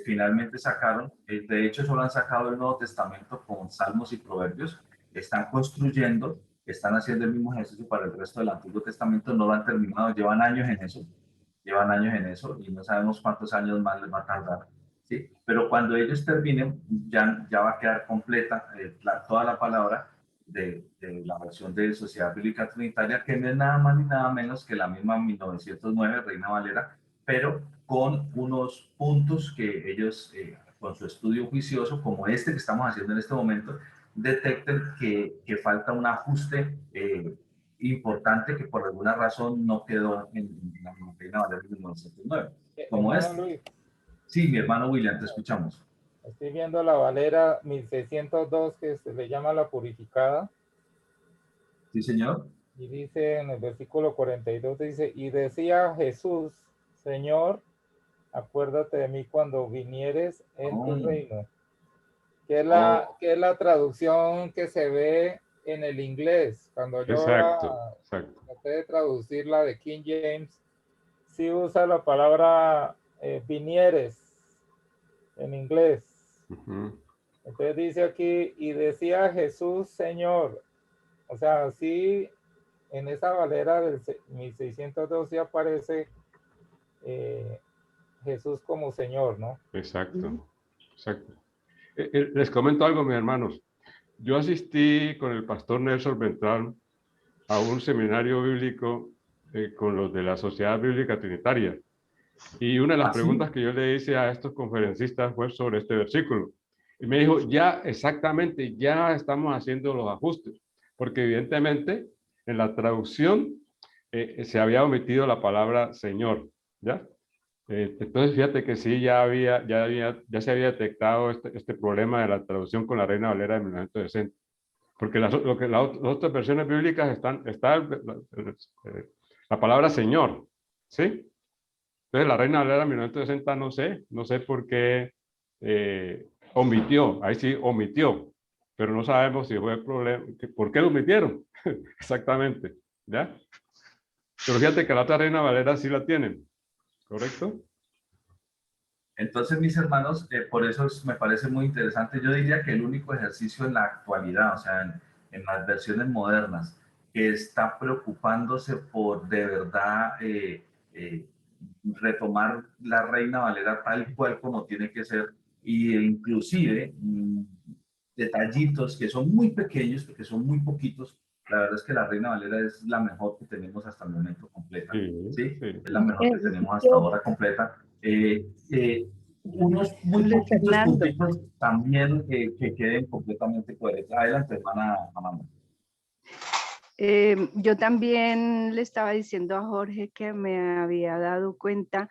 finalmente sacaron, de hecho solo han sacado el Nuevo Testamento con Salmos y Proverbios, están construyendo, están haciendo el mismo ejercicio para el resto del Antiguo Testamento, no lo han terminado, llevan años en eso y no sabemos cuántos años más les va a tardar, ¿sí? Pero cuando ellos terminen, ya va a quedar completa toda la palabra de la versión de Sociedad Bíblica Trinitaria, que no es nada más ni nada menos que la misma 1909, Reina Valera, pero con unos puntos que ellos, con su estudio juicioso, como este que estamos haciendo en este momento, detecten que falta un ajuste importante que por alguna razón no quedó en la Reina Valera de 1909. ¿Cómo es? Luis, Sí, mi hermano William, te escuchamos. estoy viendo la Valera 1602, que se le llama la purificada. Sí, señor. Y dice en el versículo 42, dice, y decía Jesús, Señor, acuérdate de mí cuando vinieres en tu reino. Que es la traducción que se ve en el inglés. Cuando yo traté de traducir la de King James, sí usa la palabra vinieres en inglés. Entonces dice aquí, y decía Jesús, Señor. O sea, sí, en esa Valera del 1612 aparece Jesús como Señor, ¿no? Exacto, exacto. Les comento algo, mis hermanos. Yo asistí con el pastor Nelson Ventral a un seminario bíblico con los de la Sociedad Bíblica Trinitaria. Y una de las preguntas que yo le hice a estos conferencistas fue sobre este versículo. Y me dijo, ya exactamente, ya estamos haciendo los ajustes, porque evidentemente en la traducción se había omitido la palabra Señor, ¿ya? Entonces fíjate que sí, ya se había detectado este problema de la traducción con la Reina Valera de 1960. Porque las otras versiones bíblicas está la palabra Señor, ¿sí? Entonces la Reina Valera de 1960 no sé por qué omitió, ahí sí omitió, pero no sabemos si fue el problema, ¿por qué lo omitieron? Exactamente, ¿ya? Pero fíjate que la otra Reina Valera sí la tienen, ¿correcto? Entonces, mis hermanos, por eso me parece muy interesante. Yo diría que el único ejercicio en la actualidad, o sea, en las versiones modernas, que está preocupándose por de verdad retomar la Reina Valera tal cual como tiene que ser, e inclusive detallitos que son muy pequeños, porque son muy poquitos. La verdad es que la Reina Valera es la mejor que tenemos hasta el momento completa, ¿sí? Es la mejor que tenemos hasta ahora completa. Unos muy poquitos puntitos también que queden completamente coherentes. Adelante, hermana Amanda. Yo también le estaba diciendo a Jorge que me había dado cuenta,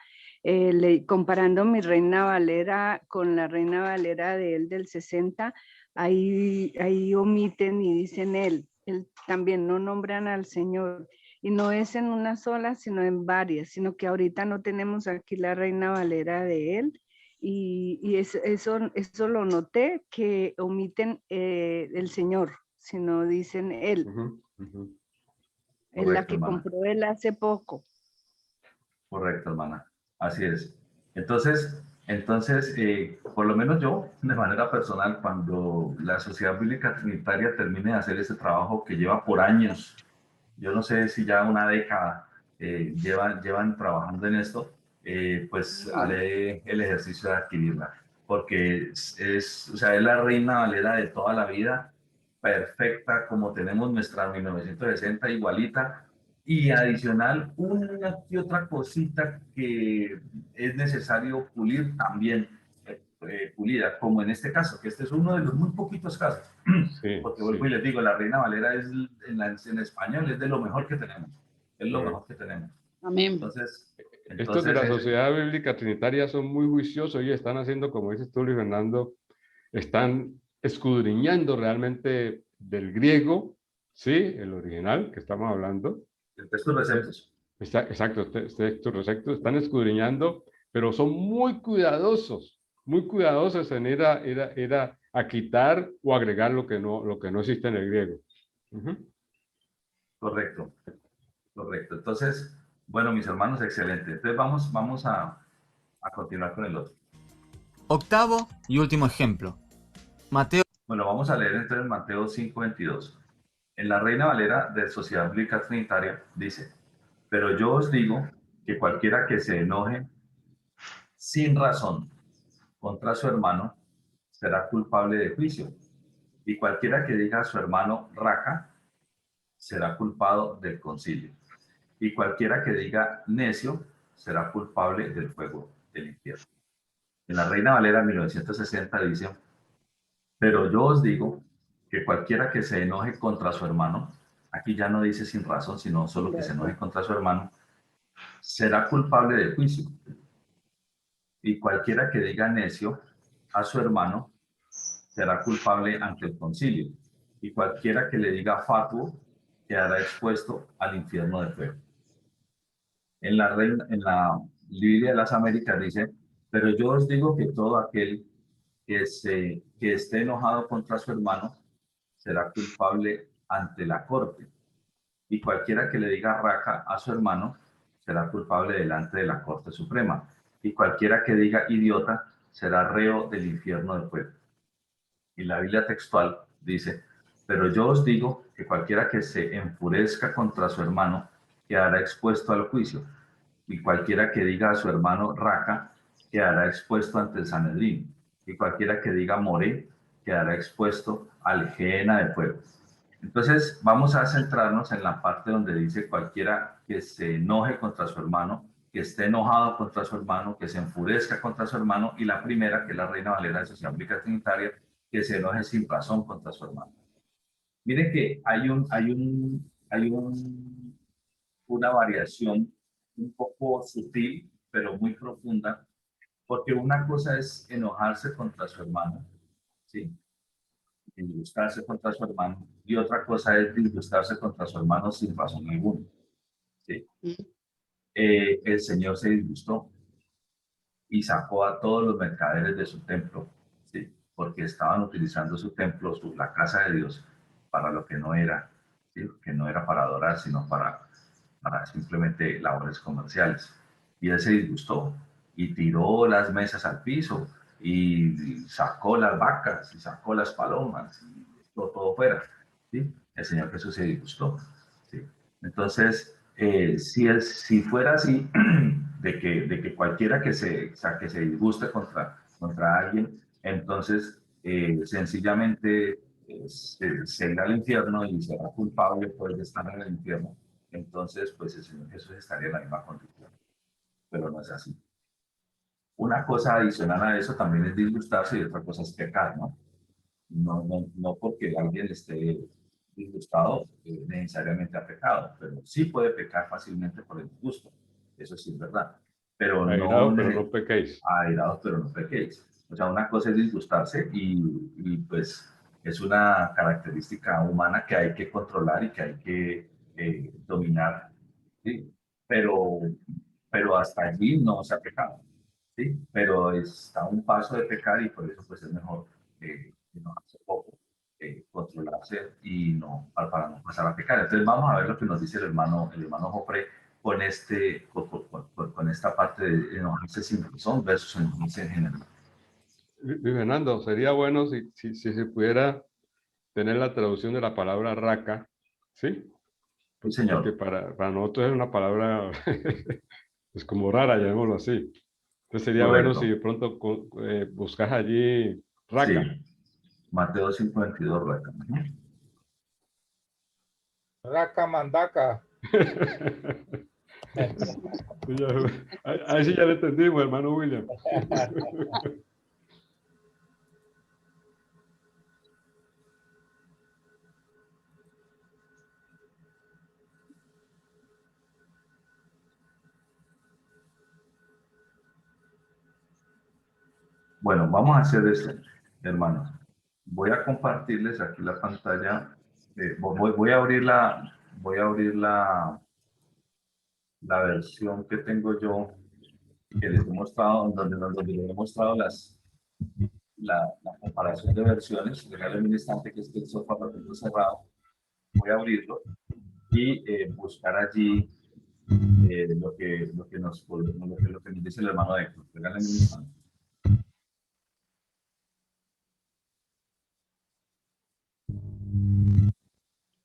comparando mi Reina Valera con la Reina Valera de él del 60, ahí omiten y dicen él también no nombran al Señor. Y no es en una sola, sino en varias, sino que ahorita no tenemos aquí la Reina Valera de él. Y eso lo noté, que omiten el Señor, sino dicen él. Es la que compró él hace poco. Correcto, hermana. Así es. Entonces, por lo menos yo, de manera personal, cuando la Sociedad Bíblica Trinitaria termine de hacer ese trabajo que lleva por años, yo no sé si ya una década llevan trabajando en esto, pues haré el ejercicio de adquirirla, porque o sea, es la Reina Valera de toda la vida, perfecta, como tenemos nuestra 1960, igualita, y adicional, una y otra cosita que es necesario pulir también, pulida, como en este caso, que este es uno de los muy poquitos casos, porque vuelvo y les digo, la Reina Valera es en español es de lo mejor que tenemos, es lo mejor que tenemos. Amén. Entonces estos de la Sociedad Bíblica Trinitaria son muy juiciosos y están haciendo, como dices tú, Luis Fernando, están escudriñando realmente del griego, ¿sí? El original que estamos hablando. El texto receptos. Exacto, textos receptos, están escudriñando, pero son muy cuidadosos en ir a quitar o agregar lo que no existe en el griego. Correcto. Entonces, bueno, mis hermanos, excelente. Entonces vamos a continuar con el otro. Octavo y último ejemplo. Mateo. Bueno, vamos a leer entonces Mateo 5:22. En la Reina Valera de Sociedad Bíblica Trinitaria dice: pero yo os digo que cualquiera que se enoje sin razón contra su hermano será culpable de juicio, y cualquiera que diga a su hermano raca será culpado del concilio, y cualquiera que diga necio será culpable del fuego del infierno. En la Reina Valera 1960 dice: pero yo os digo que cualquiera que se enoje contra su hermano, aquí ya no dice sin razón, sino solo que se enoje contra su hermano, será culpable de juicio. Y cualquiera que diga necio a su hermano será culpable ante el concilio. Y cualquiera que le diga fatuo quedará expuesto al infierno de fuego. En la Biblia de las Américas dice, pero yo os digo que todo aquel que esté enojado contra su hermano será culpable ante la corte. Y cualquiera que le diga raca a su hermano será culpable delante de la Corte Suprema. Y cualquiera que diga idiota será reo del infierno de fuego. Y la Biblia textual dice, pero yo os digo que cualquiera que se enfurezca contra su hermano quedará expuesto al juicio. Y cualquiera que diga a su hermano raca quedará expuesto ante el Sanedrín. Y cualquiera que diga more quedará expuesto al Gehenna de fuego. Entonces, vamos a centrarnos en la parte donde dice cualquiera que se enoje contra su hermano, que esté enojado contra su hermano, que se enfurezca contra su hermano, y la primera, que es la Reina Valera de Sociedad Bíblica Trinitaria, que se enoje sin razón contra su hermano. Miren que hay una variación un poco sutil, pero muy profunda, porque una cosa es enojarse contra su hermano, ¿sí? Disgustarse contra su hermano, y otra cosa es disgustarse contra su hermano sin razón alguna. ¿Sí? El Señor se disgustó y sacó a todos los mercaderes de su templo, ¿sí? Porque estaban utilizando su templo, la casa de Dios, para lo que no era, ¿sí? Que no era para adorar, sino para simplemente labores comerciales. Y él se disgustó y tiró las mesas al piso y sacó las vacas y sacó las palomas y todo fuera. ¿Sí? El Señor Jesús se disgustó. ¿Sí? Entonces, si fuera así, de que cualquiera que se disguste contra alguien, entonces sencillamente se irá al infierno y será culpable pues, de estar en el infierno. Entonces, pues el Señor Jesús estaría en la misma condición, pero no es así. Una cosa adicional a eso también es disgustarse y otra cosa es pecar, ¿no? No porque alguien esté disgustado necesariamente ha pecado, pero sí puede pecar fácilmente por el disgusto, eso sí es verdad. Pero Airados, pero no pequéis. Airados, pero no pequéis. O sea, una cosa es disgustarse y pues es una característica humana que hay que controlar y que hay que dominar, ¿sí? Pero hasta allí no se ha pecado, ¿sí? Pero está a un paso de pecar y por eso pues es mejor no hace poco, controlarse y para no pasar a pecar. Entonces vamos a ver lo que nos dice el hermano Jofre con, con esta parte de enojarse sin razón versus enojarse en general. Fernando, sería bueno si se pudiera tener la traducción de la palabra raca, ¿sí? Sí, señor. Porque para nosotros es una palabra es como rara, llamémoslo así. Entonces sería Correcto. bueno si de pronto buscas allí raca. Sí. Mateo 5:22, raca. Raca mandaca. Ahí sí ya lo entendimos, hermano William. Bueno, vamos a hacer esto, hermanos. Voy a compartirles aquí la pantalla. Voy a abrir la versión que tengo yo, que les he mostrado, donde les he mostrado la comparación de versiones. Regálenme un instante que el software lo tengo cerrado. Voy a abrirlo y buscar allí lo que nos dice el hermano Héctor. Regálenme un instante.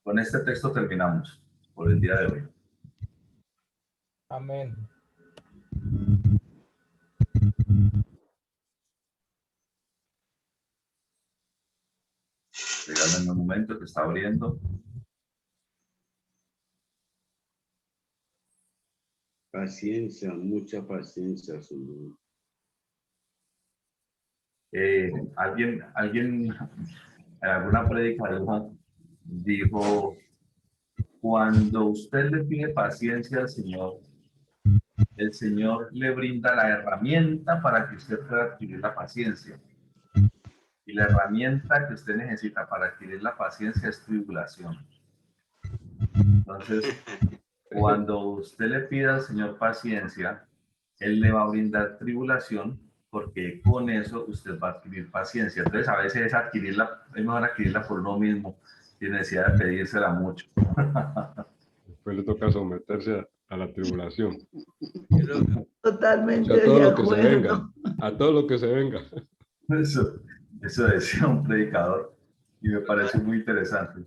Con este texto terminamos por el día de hoy. Amén. Regálenme un momento que está abriendo. Paciencia, mucha paciencia, Señor. Alguien en alguna prédica dijo cuando usted le pide paciencia al Señor, el Señor le brinda la herramienta para que usted pueda adquirir la paciencia. Y la herramienta que usted necesita para adquirir la paciencia es tribulación. Entonces, cuando usted le pida al Señor paciencia, Él le va a brindar tribulación, porque con eso usted va a adquirir paciencia. Entonces, a veces es mejor adquirirla por uno mismo, sin necesidad de pedírsela mucho. Después le toca someterse a la tribulación. Totalmente O sea, todo de lo que se acuerdo. venga. A todo lo que se venga. Eso decía un predicador y me parece muy interesante.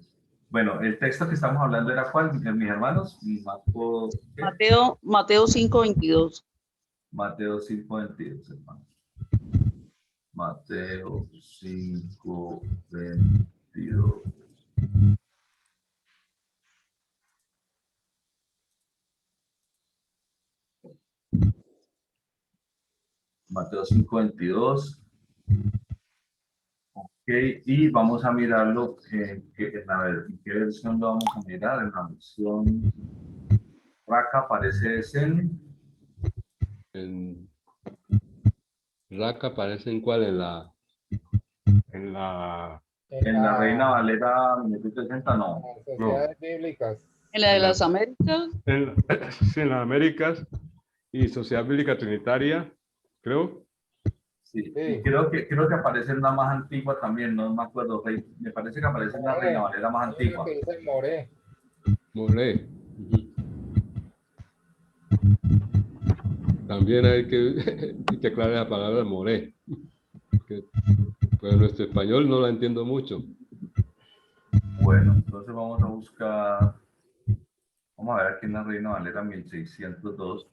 Bueno, el texto que estamos hablando era ¿cuál, mis hermanos? Mateo 5:22. Mateo 5:22, hermanos. Mateo 5:22. Mateo 5:22. Ok, y vamos a mirarlo ¿en qué versión lo vamos a mirar? En la versión Raca aparece En Raca aparece en cuál, en la Reina Valera 1960, no. Sociedades bíblicas. En la de las Américas. Sí, en las Américas y Sociedad Bíblica Trinitaria, creo. Sí. Y creo que aparece en una más antigua también, no me acuerdo. Me parece que aparece en la Reina Valera más antigua. Que dice Moré. Moré. También hay que aclarar la palabra moré. Pero nuestro español no la entiendo mucho. Bueno, entonces vamos a buscar. Vamos a ver aquí en la Reina Valera 1602.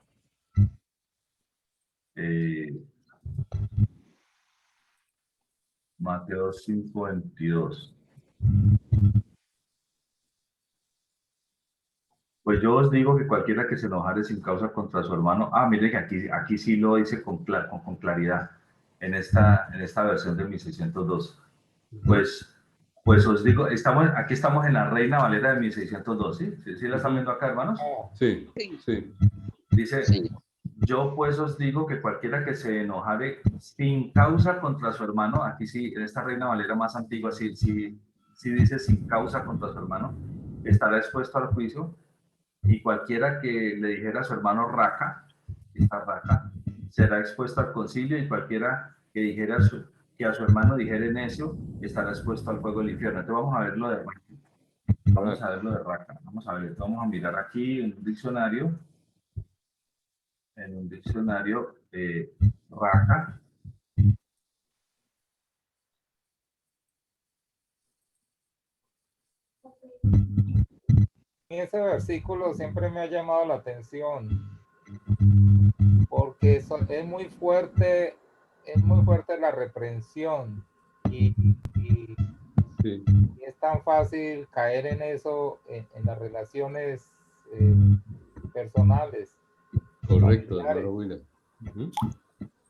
Mateo 5:22. Pues yo os digo que cualquiera que se enojare sin causa contra su hermano, mire que aquí sí lo dice con claridad, en esta versión de 1602. Pues os digo, aquí estamos en la Reina Valera de 1602, ¿sí? ¿Sí la están viendo acá, hermanos? Sí. Dice, yo pues os digo que cualquiera que se enojare sin causa contra su hermano, aquí sí, en esta Reina Valera más antigua, sí dice sin causa contra su hermano, estará expuesto al juicio. Y cualquiera que le dijera a su hermano raca, será expuesto al concilio, y cualquiera que dijera que a su hermano dijere necio, estará expuesto al fuego del infierno. Entonces vamos a ver lo de raca. Vamos a mirar aquí en un diccionario. Raca. Ese versículo siempre me ha llamado la atención porque es muy fuerte la reprensión y es tan fácil caer en eso en las relaciones personales. Correcto,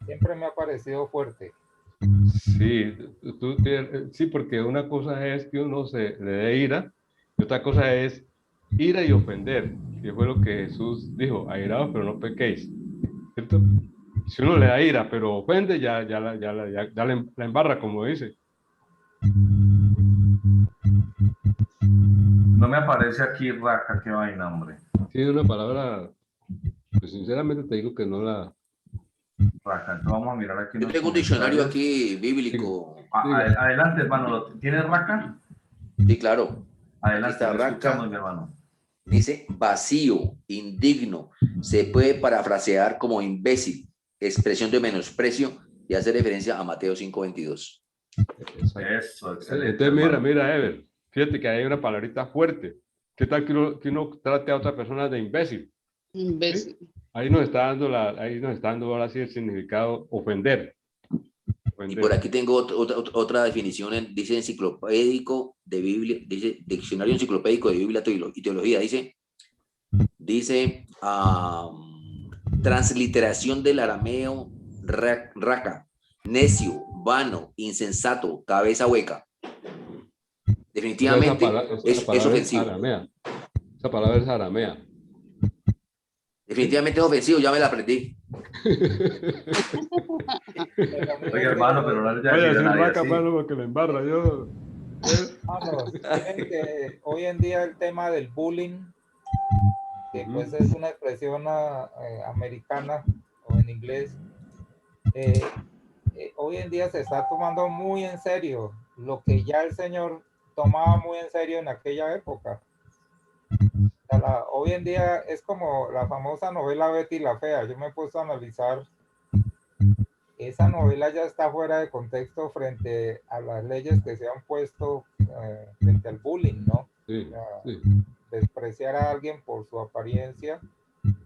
Siempre me ha parecido fuerte. Sí, sí, porque una cosa es que uno le dé ira y otra cosa es ira y ofender, que fue lo que Jesús dijo: airaos pero no pequéis, ¿cierto? Si uno le da ira pero ofende, ya la embarra, como dice. No me aparece aquí raca, qué vaina, hombre. Sí, una palabra, pues sinceramente te digo que no la... Raca, entonces vamos a mirar aquí. Yo tengo un diccionario aquí bíblico. Adelante, hermano. ¿Tienes raca? Sí, claro. Adelante, está raca, mi hermano. Dice vacío, indigno. Se puede parafrasear como imbécil, expresión de menosprecio, y hace referencia a Mateo 5:22. Eso, excelente. Entonces, mira, Ever, fíjate que hay una palabrita fuerte. ¿Qué tal que uno trate a otra persona de imbécil? Imbécil. ¿Sí? Ahí nos está dando ahora sí el significado ofender. Y por aquí tengo otra definición, dice enciclopédico de Biblia, dice diccionario enciclopédico de Biblia y teología, dice transliteración del arameo raca, necio, vano, insensato, cabeza hueca. Definitivamente es ofensivo. Esa palabra es aramea. Definitivamente es ofensivo, ya me la aprendí. Oiga, hermano, pero no le Vaya a diga ser a nadie vaca, así. mano, porque le embarra. Yo... Vamos, miren que hoy en día el tema del bullying, que pues es una expresión americana o en inglés, hoy en día se está tomando muy en serio lo que ya el Señor tomaba muy en serio en aquella época. O sea, hoy en día es como la famosa novela Betty la Fea. Yo me he puesto a analizar, esa novela ya está fuera de contexto frente a las leyes que se han puesto frente al bullying, ¿no? Sí, O sea, sí. despreciar a alguien por su apariencia,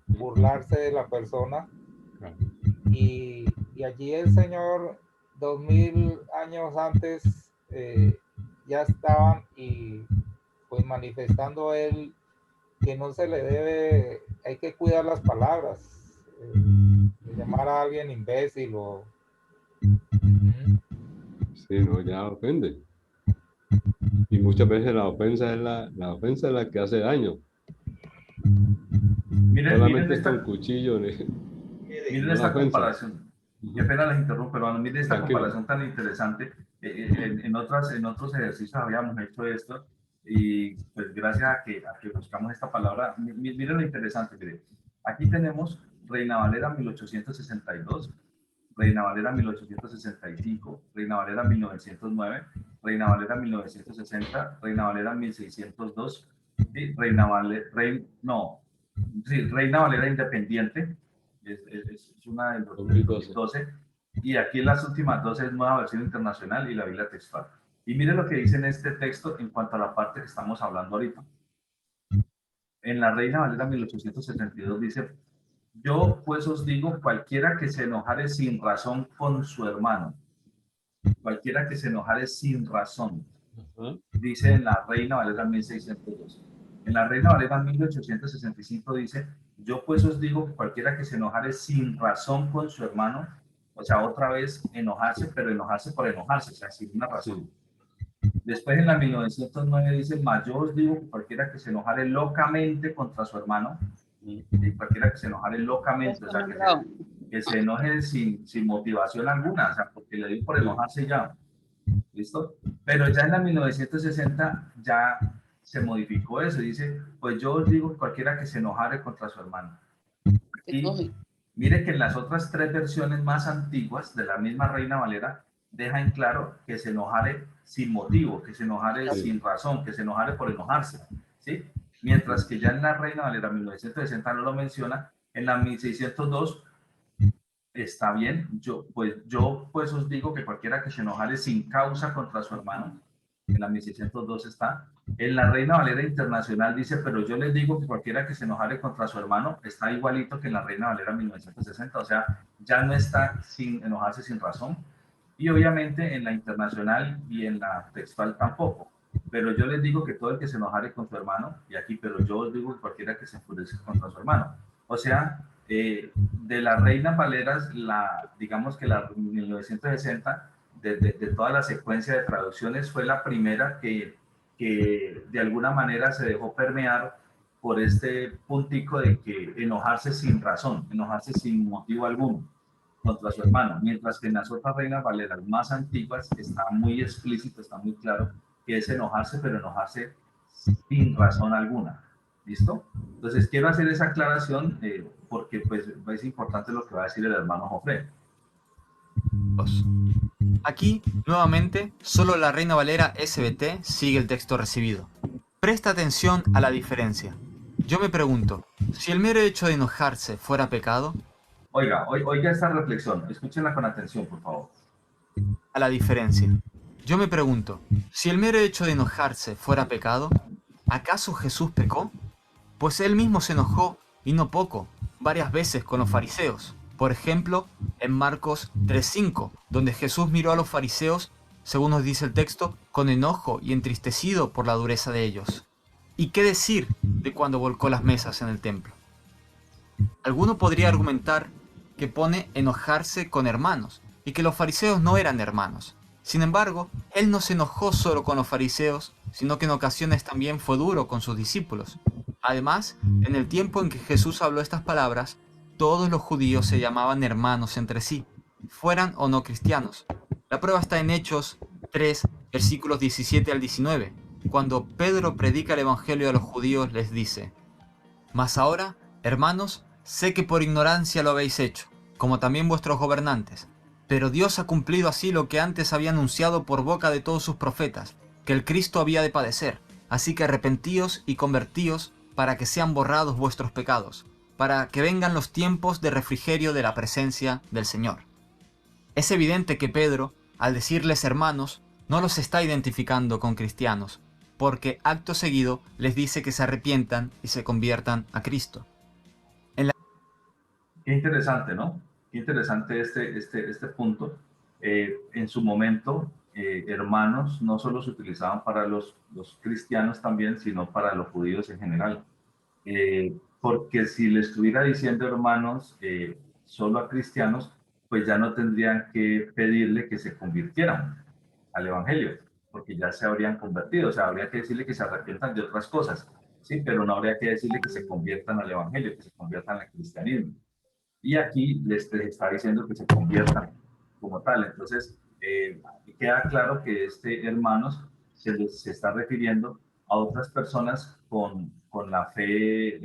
burlarse de la persona. Claro. Y allí el Señor, 2000 años antes, ya estaban y pues manifestando él que no se le debe, hay que cuidar las palabras, de llamar a alguien imbécil o... Sí, no, ya ofende. Y muchas veces la ofensa es la que hace daño. Miren Solamente esta, con cuchillo. miren no la esta ofensa. comparación. Y apenas las interrumpo, hermano. Miren esta Tranquilo. comparación tan interesante. En otros ejercicios habíamos hecho esto y pues gracias a que buscamos esta palabra, miren lo interesante. Miren. Aquí tenemos Reina Valera 1862, Reina Valera 1865, Reina Valera 1909, Reina Valera 1960, Reina Valera 1602, ¿sí? Reina Valera Independiente, es una del 2012, y aquí las últimas dos es Nueva Versión Internacional y la Biblia Textual. Y miren lo que dice en este texto en cuanto a la parte que estamos hablando ahorita. En la Reina Valera 1872 dice: yo pues os digo, cualquiera que se enojare sin razón con su hermano, cualquiera que se enojare sin razón, dice en la Reina Valera 1602. En la Reina Valera 1865 dice: yo pues os digo, cualquiera que se enojare sin razón con su hermano, o sea, otra vez enojarse, pero enojarse por enojarse, o sea, sin una razón. Después en la 1909 dice: mas yo os digo que cualquiera que se enojare locamente contra su hermano, y cualquiera que se enojare locamente, o sea, que se enoje sin motivación alguna, o sea, porque le dio por enojarse ya. ¿Listo? Pero ya en la 1960 ya se modificó eso y dice: pues yo os digo que cualquiera que se enojare contra su hermano. Y mire que en las otras tres versiones más antiguas de la misma Reina Valera deja en claro que se enojare sin motivo, que se enojare sin razón, que se enojare por enojarse, ¿sí? Mientras que ya en la Reina Valera 1960 no lo menciona. En la 1602 está bien, yo pues os digo que cualquiera que se enojare sin causa contra su hermano, en la 1602 está. En la Reina Valera Internacional dice: pero yo les digo que cualquiera que se enojare contra su hermano, está igualito que en la Reina Valera 1960, o sea, ya no está sin enojarse sin razón. Y obviamente en la Internacional y en la Textual tampoco. Pero yo les digo que todo el que se enojare con su hermano, y aquí, pero yo os digo que cualquiera que se enfurece contra su hermano. O sea, de las Reinas Valeras, digamos que la 1960, de toda la secuencia de traducciones, fue la primera que de alguna manera se dejó permear por este puntico de que enojarse sin razón, enojarse sin motivo alguno contra su hermano, mientras que en las otras Reinas Valeras más antiguas está muy explícito, está muy claro que es enojarse, pero enojarse sin razón alguna. ¿Listo? Entonces quiero hacer esa aclaración porque pues es importante lo que va a decir el hermano Jofre. Aquí, nuevamente, solo la Reina Valera SBT sigue el texto recibido. Presta atención a la diferencia. Yo me pregunto, si el mero hecho de enojarse fuera pecado... Oiga esta reflexión, escúchenla con atención, por favor. A la diferencia. Yo me pregunto, si el mero hecho de enojarse fuera pecado, ¿acaso Jesús pecó? Pues él mismo se enojó, y no poco, varias veces con los fariseos. Por ejemplo, en Marcos 3:5, donde Jesús miró a los fariseos, según nos dice el texto, con enojo y entristecido por la dureza de ellos. ¿Y qué decir de cuando volcó las mesas en el templo? Alguno podría argumentar que pone enojarse con hermanos, y que los fariseos no eran hermanos. Sin embargo, él no se enojó solo con los fariseos, sino que en ocasiones también fue duro con sus discípulos. Además, en el tiempo en que Jesús habló estas palabras, todos los judíos se llamaban hermanos entre sí, fueran o no cristianos. La prueba está en Hechos 3, versículos 17 al 19, cuando Pedro predica el evangelio a los judíos, les dice: Mas ahora, hermanos, sé que por ignorancia lo habéis hecho, como también vuestros gobernantes, pero Dios ha cumplido así lo que antes había anunciado por boca de todos sus profetas, que el Cristo había de padecer. Así que arrepentíos y convertíos para que sean borrados vuestros pecados, para que vengan los tiempos de refrigerio de la presencia del Señor. Es evidente que Pedro, al decirles hermanos, no los está identificando con cristianos, porque acto seguido les dice que se arrepientan y se conviertan a Cristo. Qué interesante, ¿no? Qué interesante este punto. En su momento, hermanos no solo se utilizaban para los cristianos también, sino para los judíos en general. Porque si le estuviera diciendo hermanos solo a cristianos, pues ya no tendrían que pedirle que se convirtieran al evangelio, porque ya se habrían convertido. O sea, habría que decirle que se arrepientan de otras cosas, sí, pero no habría que decirle que se conviertan al evangelio, que se conviertan al cristianismo. Y aquí les está diciendo que se conviertan como tal. Entonces, queda claro que hermanos se está refiriendo a otras personas con la fe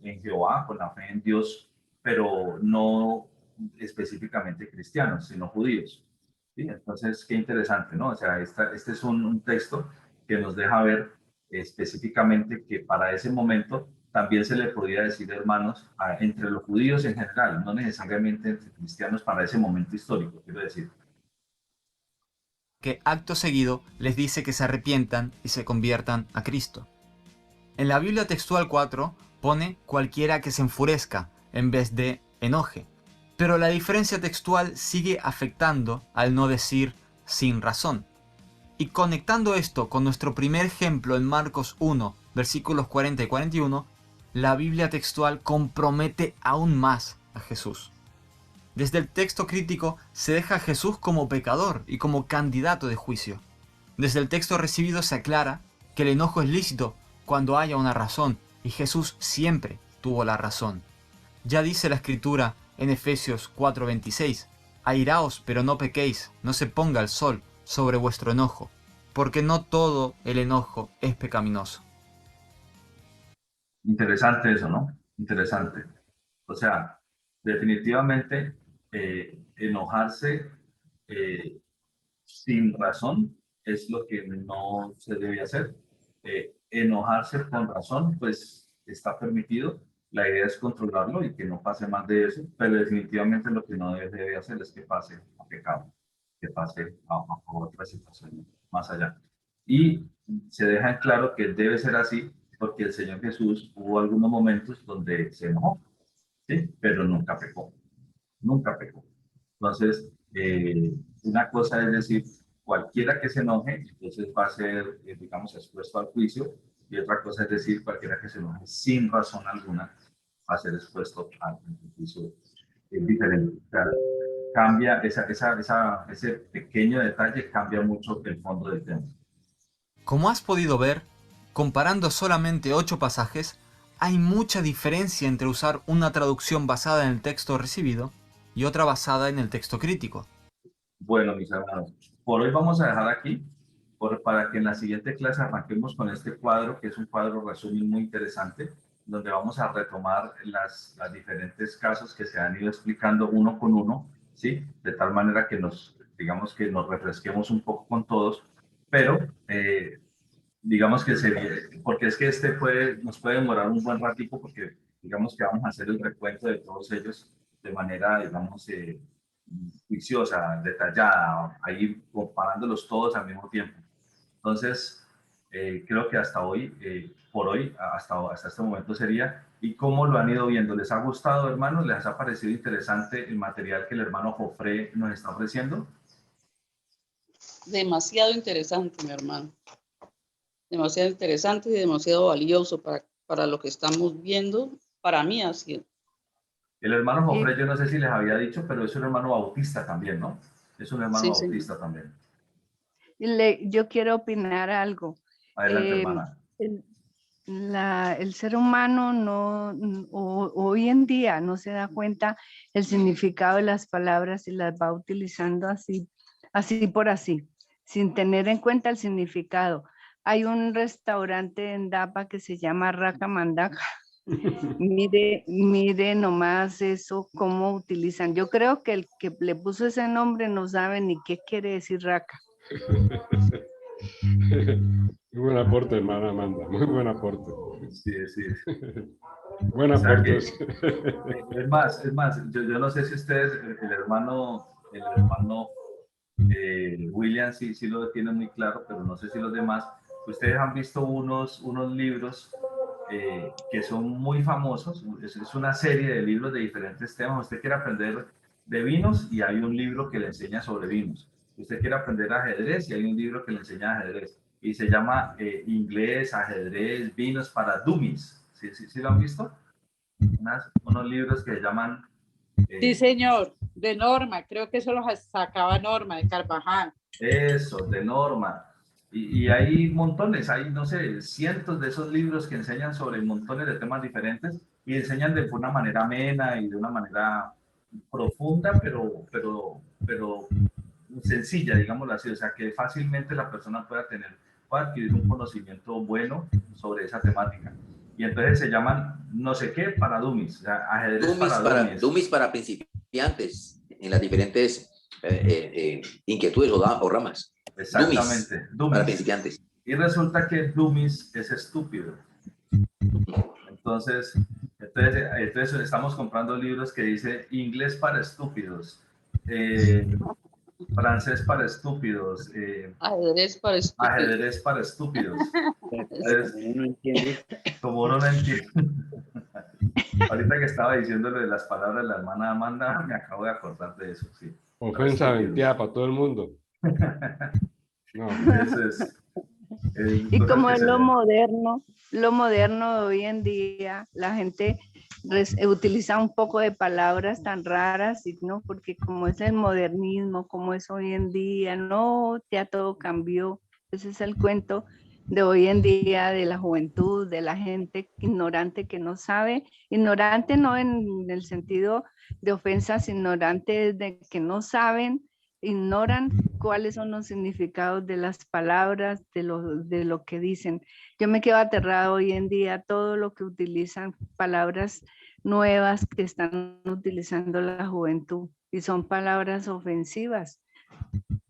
en Jehová, con la fe en Dios, pero no específicamente cristianos, sino judíos. ¿Sí? Entonces, qué interesante, ¿no? O sea, este es un texto que nos deja ver específicamente que para ese momento también se le podía decir hermanos entre los judíos en general, no necesariamente entre cristianos para ese momento histórico, quiero decir. Que acto seguido les dice que se arrepientan y se conviertan a Cristo. En la Biblia textual 4 pone cualquiera que se enfurezca en vez de enoje, pero la diferencia textual sigue afectando al no decir sin razón. Y conectando esto con nuestro primer ejemplo en Marcos 1, versículos 40 y 41, la Biblia textual compromete aún más a Jesús. Desde el texto crítico se deja a Jesús como pecador y como candidato de juicio. Desde el texto recibido se aclara que el enojo es lícito cuando haya una razón, y Jesús siempre tuvo la razón. Ya dice la Escritura en Efesios 4:26, airaos pero no pequéis, no se ponga el sol sobre vuestro enojo, porque no todo el enojo es pecaminoso. Interesante eso, ¿no? Interesante. O sea, definitivamente enojarse sin razón es lo que no se debe hacer. Enojarse con razón, pues está permitido. La idea es controlarlo y que no pase más de eso, pero definitivamente lo que no debe hacer es que pase a pecado, que pase a otra situación más allá. Y se deja en claro que debe ser así porque el Señor Jesús hubo algunos momentos donde se enojó, ¿sí? Pero nunca pecó, nunca pecó. Entonces, una cosa es decir, cualquiera que se enoje, entonces va a ser, digamos, expuesto al juicio, y otra cosa es decir, cualquiera que se enoje sin razón alguna va a ser expuesto al juicio. Es diferente. O sea, cambia, ese pequeño detalle cambia mucho el fondo del tema. Como has podido ver, comparando solamente 8 pasajes, hay mucha diferencia entre usar una traducción basada en el texto recibido y otra basada en el texto crítico. Bueno, mis hermanos, por hoy vamos a dejar aquí, para que en la siguiente clase arranquemos con este cuadro, que es un cuadro resumen muy interesante, donde vamos a retomar las diferentes casos que se han ido explicando uno con uno, ¿sí? De tal manera que digamos que nos refresquemos un poco con todos, pero digamos que porque es que nos puede demorar un buen ratico, porque digamos que vamos a hacer el recuento de todos ellos de manera, digamos, juiciosa, detallada, ahí comparándolos todos al mismo tiempo. Entonces, creo que hasta hoy, hasta este momento sería. ¿Y cómo lo han ido viendo? ¿Les ha gustado, hermanos? ¿Les ha parecido interesante el material que el hermano Jofré nos está ofreciendo? Demasiado interesante, mi hermano. Demasiado interesante y demasiado valioso para lo que estamos viendo. Para mí ha sido. El hermano Jofré, yo no sé si les había dicho, pero es un hermano bautista también, ¿no? Es un hermano Sí, bautista también. Yo quiero opinar algo. Adelante, hermana. el ser humano hoy en día no se da cuenta el significado de las palabras y las va utilizando así por así, sin tener en cuenta el significado. Hay un restaurante en Dapa que se llama Raca Mandaca. Mire nomás eso, cómo utilizan. Yo creo que el que le puso ese nombre no sabe ni qué quiere decir raca. Muy buen aporte, hermana Amanda, muy buen aporte. Sí, sí. Buen O sea aporte. es más, yo no sé si ustedes, el hermano William sí lo tiene muy claro, pero no sé si los demás, ustedes han visto unos libros que son muy famosos, es una serie de libros de diferentes temas. Usted quiere aprender de vinos y hay un libro que le enseña sobre vinos. Usted quiere aprender ajedrez y hay un libro que le enseña ajedrez. Y se llama Inglés, Ajedrez, Vinos para Dummies. ¿Sí lo han visto? Unos libros que se llaman... Sí, señor, de Norma, creo que eso los sacaba Norma, de Carvajal. Eso, de Norma. Y hay montones, hay, no sé, cientos de esos libros que enseñan sobre montones de temas diferentes y enseñan de una manera amena y de una manera profunda, pero sencilla, digámoslo así. O sea, que fácilmente la persona pueda adquirir un conocimiento bueno sobre esa temática. Y entonces se llaman no sé qué para dummies, o sea, ajedrez para dummies para principiantes en las diferentes inquietudes o ramas. Exactamente, dummies para principiantes. Y resulta que dummies es estúpido. Entonces estamos comprando libros que dice inglés para estúpidos, francés para estúpidos, ajedrez para estúpidos. Ajedrez para estúpidos. Entonces, como uno no entiende. Ahorita que estaba diciéndole las palabras de la hermana Amanda, me acabo de acordar de eso, sí. Ofensa venteada para todo el mundo. No, eso es. Y como es lo moderno de hoy en día, la gente utiliza un poco de palabras tan raras, ¿no? Porque como es el modernismo, como es hoy en día, no, ya todo cambió. Ese es el cuento de hoy en día, de la juventud, de la gente ignorante que no sabe, ignorante no en el sentido de ofensas, ignorante de que no saben, ignoran cuáles son los significados de las palabras, de lo que dicen. Yo me quedo aterrada hoy en día todo lo que utilizan, palabras nuevas que están utilizando la juventud y son palabras ofensivas,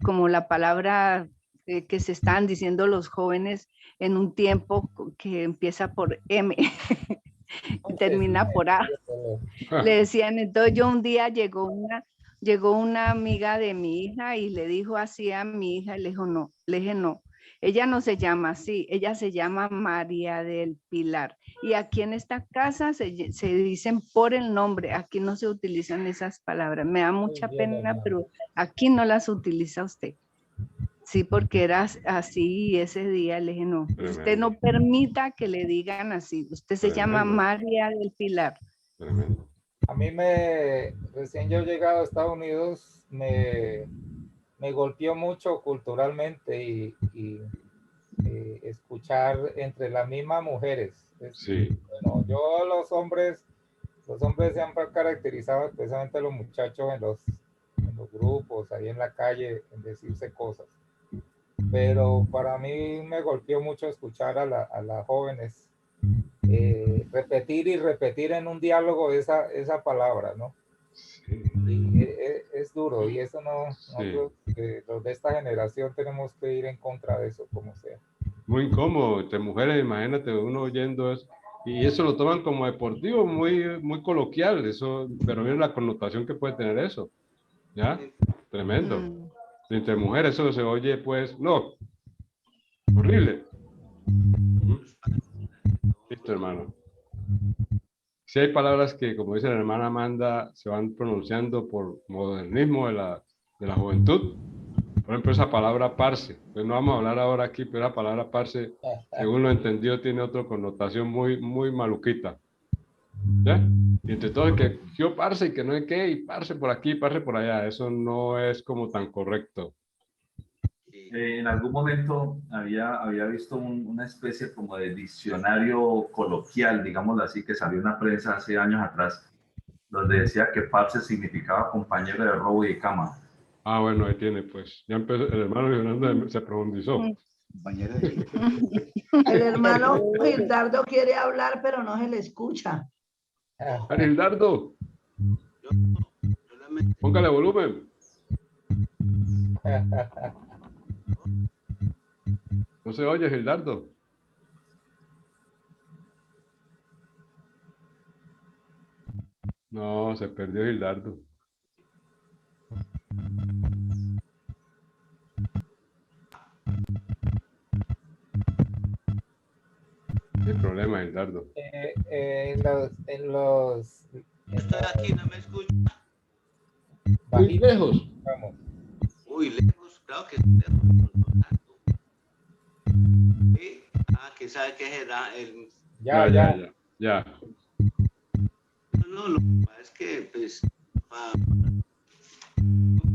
como la palabra que se están diciendo los jóvenes en un tiempo que empieza por M y termina por A. Le decían, entonces yo un día llegó una amiga de mi hija y le dijo así a mi hija, le dije no, ella no se llama así, ella se llama María del Pilar. Y aquí en esta casa se dicen por el nombre, aquí no se utilizan esas palabras. Me da mucha pena, pero aquí no las utiliza usted. Sí, porque era así ese día. Le dije, no, usted no permita que le digan así. Usted se llama María del Pilar. A mí recién yo llegado a Estados Unidos, me golpeó mucho culturalmente y escuchar entre las mismas mujeres. Sí. Bueno, los hombres se han caracterizado, especialmente los muchachos en los grupos, ahí en la calle, en decirse cosas. Pero para mí me golpeó mucho escuchar a las jóvenes repetir y repetir en un diálogo esa palabra, ¿no? Sí. Y es duro, y eso nosotros los de esta generación tenemos que ir en contra de eso, como sea. Muy incómodo, entre mujeres, imagínate uno oyendo eso, y eso lo toman como deportivo, muy coloquial, eso, pero mira la connotación que puede tener eso, ¿ya? Tremendo. Entre mujeres eso se oye, pues, no, horrible. Listo, hermano. Si hay palabras que, como dice la hermana Amanda, se van pronunciando por modernismo de la juventud. Por ejemplo, esa palabra parce. Pues no vamos a hablar ahora aquí, pero la palabra parce, según lo entendido, tiene otra connotación muy maluquita. ¿Ya? Y entre todo, que yo parce y que no hay qué, y parce por aquí, parce por allá. Eso no es como tan correcto. En algún momento había visto una especie como de diccionario coloquial, digámoslo así, que salió en la prensa hace años atrás, donde decía que parce significaba compañero de robo y de cama. Ah, bueno, ahí tiene, pues. Ya empezó, el hermano Fernando se profundizó. El hermano Gildardo quiere hablar, pero no se le escucha. Gildardo, póngale volumen. No se oye, Gildardo. No, se perdió Gildardo. ¿Qué problema, Gildardo? Estoy aquí, no me escucho. Muy lejos. Vamos. Uy, lejos, claro que lejos. ¿Sí? Ah, que sabe que será el... Ya. No, lo que pasa es que, pues,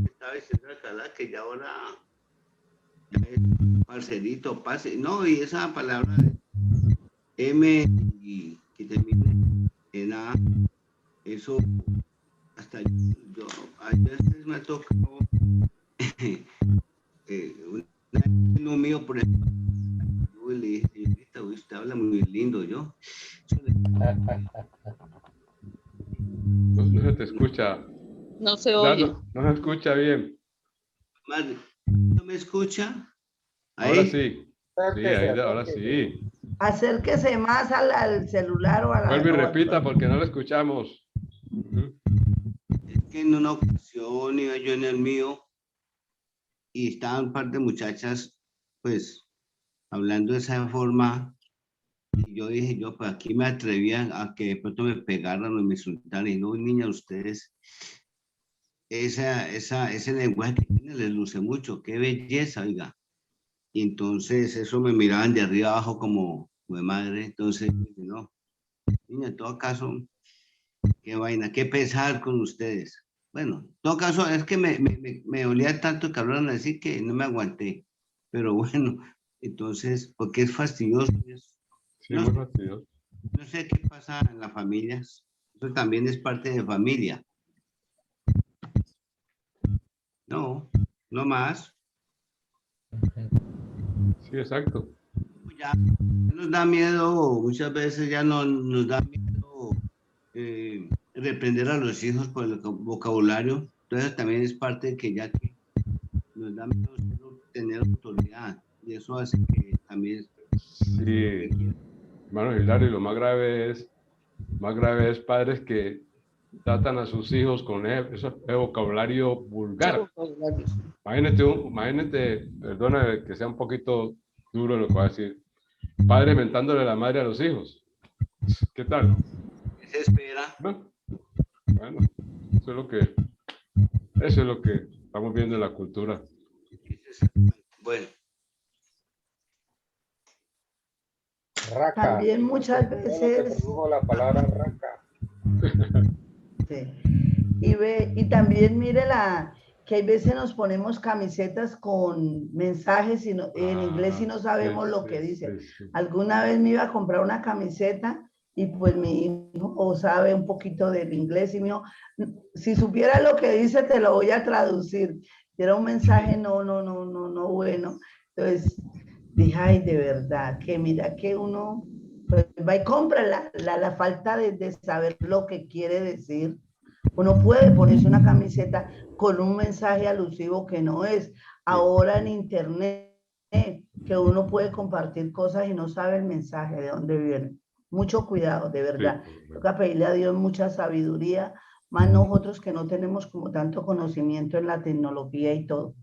estaba diciendo acá que ya ahora ya es parcerito, pase, no, y esa palabra M y que termine en A, eso hasta yo a veces me ha tocado uno mío, por ejemplo, yo le dije, señorita, usted habla muy lindo, yo. No se te escucha. No se oye. No se escucha bien. Madre, ¿no me escucha? Ahora Ahí. sí. Sí, ahora sí. Acérquese más al celular o a la... Vuelve y repita porque no lo escuchamos. Es que en una ocasión iba yo en el mío y estaban un par de muchachas, pues, hablando de esa forma. Y yo dije, pues aquí me atrevía a que de pronto me pegaran o me insultaran. Y no, niña, ustedes, ese lenguaje que tienen les luce mucho. Qué belleza, oiga. Y entonces eso me miraban de arriba abajo como de madre. Entonces, no, niña, en todo caso, qué vaina, qué pesar con ustedes. Bueno, en todo caso, es que me olía tanto que hablaron así que no me aguanté. Pero bueno, entonces, porque es fastidioso. Sí, muy fastidioso. No sé qué pasa en las familias. Eso también es parte de familia. No, no más. Sí, exacto. Ya nos da miedo, muchas veces ya no nos da miedo reprender a los hijos por el vocabulario. Entonces también es parte de que ya que nos da miedo tener autoridad. Y eso hace que también... Sí, hermano Hilario, lo más grave es padres que tratan a sus hijos con ese vocabulario vulgar. Imagínate, perdona que sea un poquito duro lo que voy a decir, padres mentándole la madre a los hijos. ¿Qué tal? ¿Qué se espera? Bueno, eso es lo que estamos viendo en la cultura. Bueno. Raca. También muchas veces... La palabra raca. Sí. Y también mire que hay veces nos ponemos camisetas con mensajes en inglés y no sabemos lo que dice. Alguna vez me iba a comprar una camiseta y pues mi hijo sabe un poquito del inglés y me dijo, si supiera lo que dice te lo voy a traducir. Y era un mensaje no bueno. Entonces dije, ay, de verdad, que mira que uno pues, va y compra la falta de saber lo que quiere decir. Uno puede ponerse una camiseta con un mensaje alusivo que no es. Ahora en internet, que uno puede compartir cosas y no sabe el mensaje de dónde viene. Mucho cuidado, de verdad. Toca pedirle a Dios mucha sabiduría, más nosotros que no tenemos como tanto conocimiento en la tecnología y todo.